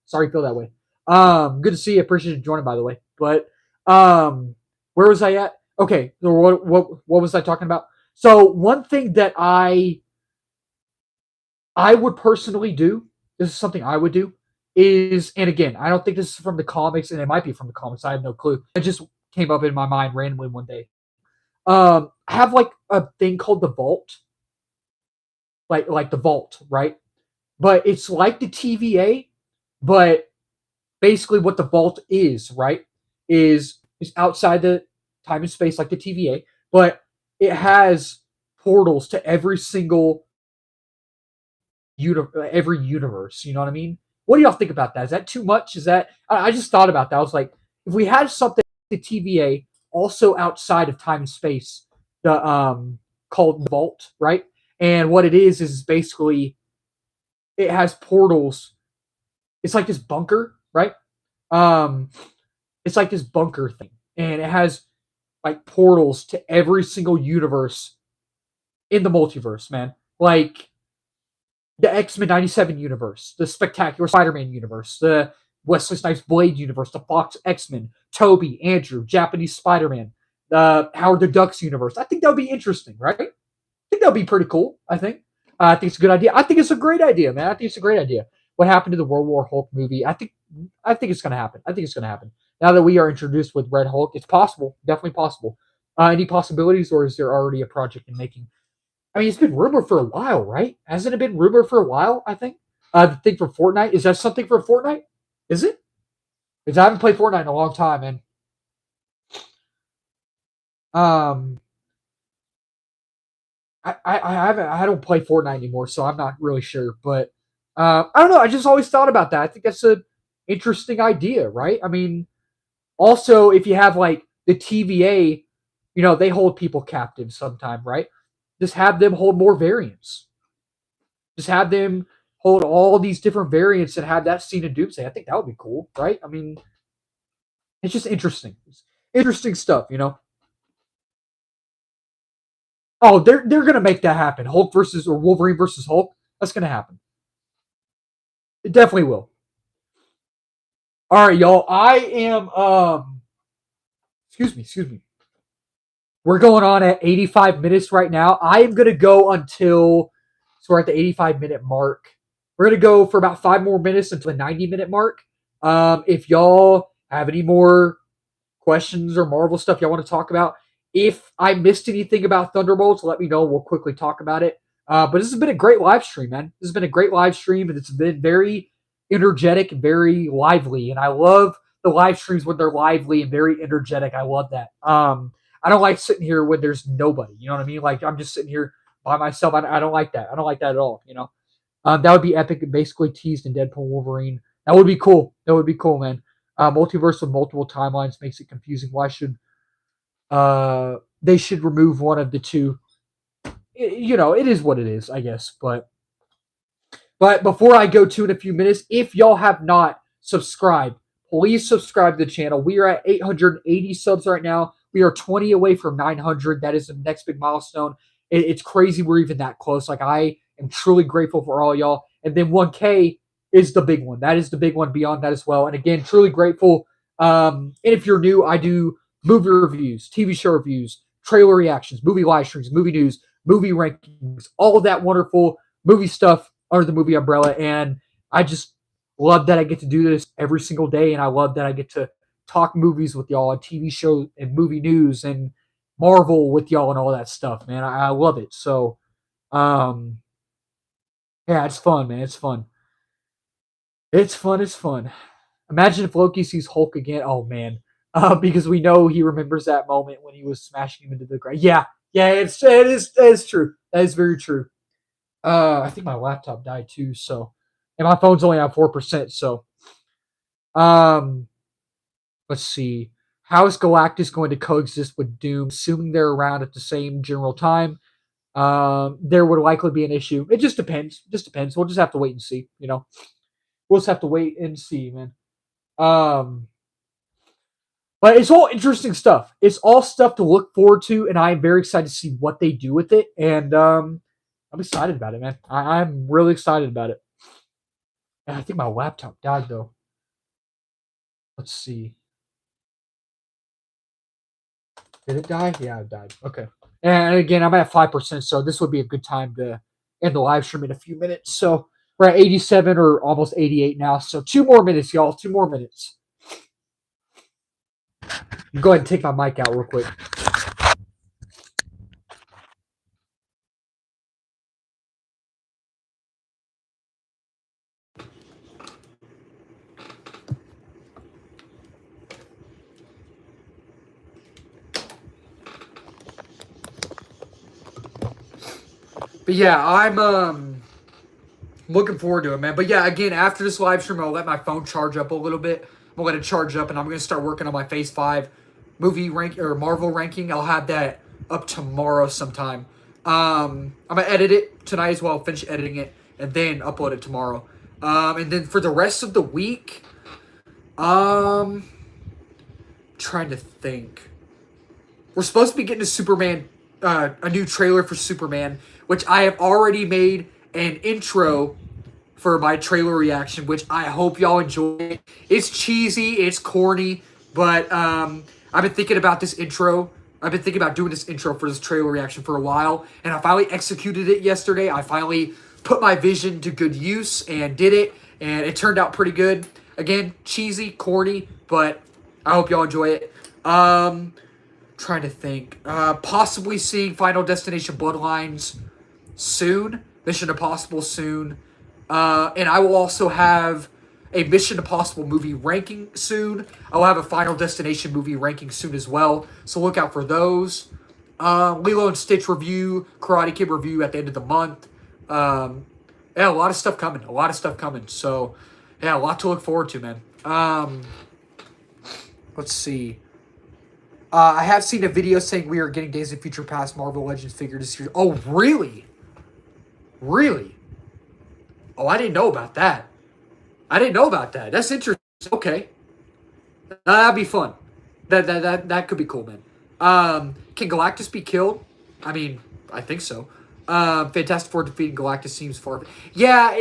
Sorry you feel that way. Good to see you. Appreciate you joining, by the way. But where was I at? Okay, so what was I talking about? So one thing that I would personally do, this is something I would do, is, and again, I don't think this is from the comics, and it might be from the comics. I have no clue. It just came up in my mind randomly one day. Have like a thing called the vault, like the vault, right? But it's like the TVA, but basically what the vault is, right? Is outside the time and space like the TVA, but it has portals to every single every universe. You know what I mean? What do y'all think about that? Is that too much? Is that, I just thought about that. I was like, if we had something like the TVA also outside of time and space, the called the vault, right? And what it is basically it has portals. It's like this bunker, right? Um, it's like this bunker thing, and it has like portals to every single universe in the multiverse, man. Like the X-Men 97 universe, the Spectacular Spider-Man universe, the Wesley Snipes Blade universe, the Fox X-Men, Toby, Andrew, Japanese Spider-Man, the Howard the Duck's universe. I think that would be interesting, right? I think that would be pretty cool, I think. I think it's a good idea. I think it's a great idea, man. I think it's a great idea. What happened to the World War Hulk movie? I think it's going to happen. I think it's going to happen. Now that we are introduced with Red Hulk, it's possible. Definitely possible. Any possibilities, or is there already a project in making? I mean, it's been rumored for a while, right? Hasn't it been rumored for a while, I think? The thing for Fortnite, is that something for Fortnite? Is it? Because I haven't played Fortnite in a long time, man. I don't play Fortnite anymore, so I'm not really sure. But I don't know. I just always thought about that. I think that's an interesting idea, right? I mean, also if you have like the TVA, they hold people captive sometimes, right? Just have them hold more variants. Just have them hold all these different variants and have that scene of Doomsday. I think that would be cool, right? I mean, it's just interesting. It's interesting stuff. Oh, they're gonna make that happen. Hulk versus or Wolverine versus Hulk. That's gonna happen. It definitely will. All right, y'all. I am excuse me. We're going on at 85 minutes right now. I am gonna go until, so we're at the 85-minute mark. We're gonna go for about 5 more minutes until the 90-minute mark. If y'all have any more questions or Marvel stuff y'all want to talk about. If I missed anything about Thunderbolts, let me know. We'll quickly talk about it. But this has been a great live stream, man. This has been a great live stream, and it's been very energetic, very lively, and I love the live streams when they're lively and very energetic. I love that. I don't like sitting here when there's nobody. You know what I mean? Like I'm just sitting here by myself. I don't like that. I don't like that at all. You know, that would be epic. Basically teased in Deadpool Wolverine. That would be cool. That would be cool, man. Multiverse with multiple timelines makes it confusing. Why should they should remove one of the two? You know, it is what it is, I guess. But before I go to in a few minutes, if y'all have not subscribed, please subscribe to the channel. We are at 880 subs right now. We are 20 away from 900. That is the next big milestone. It's crazy we're even that close. Like, I am truly grateful for all y'all. And then 1K is the big one. That is the big one beyond that as well. And again, truly grateful. And if you're new, I do movie reviews, TV show reviews, trailer reactions, movie live streams, movie news, movie rankings, all of that wonderful movie stuff under the movie umbrella. And I just love that I get to do this every single day. And I love that I get to talk movies with y'all and TV shows and movie news and Marvel with y'all and all that stuff, man. I love it. So, yeah, it's fun, man. It's fun. It's fun. It's fun. Imagine if Loki sees Hulk again. Oh, man. Because we know he remembers that moment when he was smashing him into the ground. Yeah, it is true. That is very true. I think my laptop died too, so and my phone's only at 4%, so um let's see. How is Galactus going to coexist with Doom, assuming they're around at the same general time? There would likely be an issue. It just depends. Just depends. We'll just have to wait and see, you know. We'll just have to wait and see, man. Um but it's all interesting stuff. It's all stuff to look forward to, and I'm very excited to see what they do with it. And I'm excited about it, man. I'm really excited about it. And I think my laptop died though. Let's see. Did it die? Yeah, it died. Okay. And again, I'm at 5%, so this would be a good time to end the live stream in a few minutes. So we're at 87 or almost 88 now. So 2 more minutes, y'all. 2 more minutes. Go ahead and take my mic out real quick. But yeah, I'm looking forward to it, man. But yeah, again, after this live stream, I'll let my phone charge up a little bit. I'm gonna let it charge up, and I'm gonna start working on my Phase 5 movie rank or Marvel ranking. I'll have that up tomorrow sometime. I'm gonna edit it tonight as well, finish editing it, and then upload it tomorrow. And then for the rest of the week, trying to think. We're supposed to be getting a Superman, a new trailer for Superman, which I have already made an intro for my trailer reaction, which I hope y'all enjoy. It's cheesy, it's corny, but I've been thinking about this intro. I've been thinking about doing this intro for this trailer reaction for a while, and I finally executed it yesterday. I finally put my vision to good use and did it, and it turned out pretty good. Again, cheesy, corny, but I hope y'all enjoy it. Trying to think. Possibly seeing Final Destination Bloodlines soon. Mission Impossible soon. And I will also have a Mission Impossible movie ranking soon. I'll have a Final Destination movie ranking soon as well. So look out for those. Lilo and Stitch review, Karate Kid review at the end of the month. Yeah, a lot of stuff coming. A lot of stuff coming. So, yeah, a lot to look forward to, man. Let's see. I have seen a video saying we are getting Days of Future Past Marvel Legends figure this year. Oh, really? Really? Oh, I didn't know about that. I didn't know about that. That's interesting. Okay. That'd be fun. That could be cool, man. Can Galactus be killed? I mean, I think so. Fantastic Four defeating Galactus seems far. Yeah,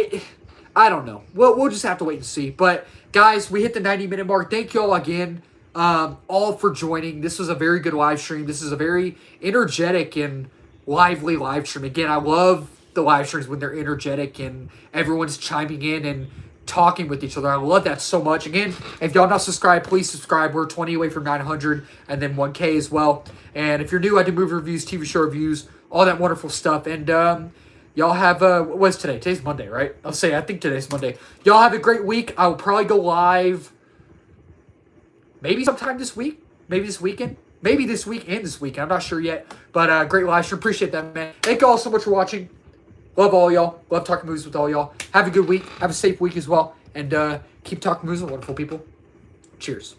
I don't know. We'll just have to wait and see. But, guys, we hit the 90-minute mark. Thank you all again. All for joining. This was a very good live stream. This is a very energetic and lively live stream. Again, I love the live streams when they're energetic and everyone's chiming in and talking with each other. I love that so much. Again, if y'all not subscribed, please subscribe. We're 20 away from 900 and then 1K as well. And if you're new, I do movie reviews, TV show reviews, all that wonderful stuff. And y'all have, what's today? Today's Monday, right? I think today's Monday. Y'all have a great week. I will probably go live maybe sometime this week, maybe this weekend. Maybe this week and this weekend. I'm not sure yet. But great live stream. Appreciate that, man. Thank you all so much for watching. Love all y'all. Love talking movies with all y'all. Have a good week. Have a safe week as well. And keep talking movies with wonderful people. Cheers.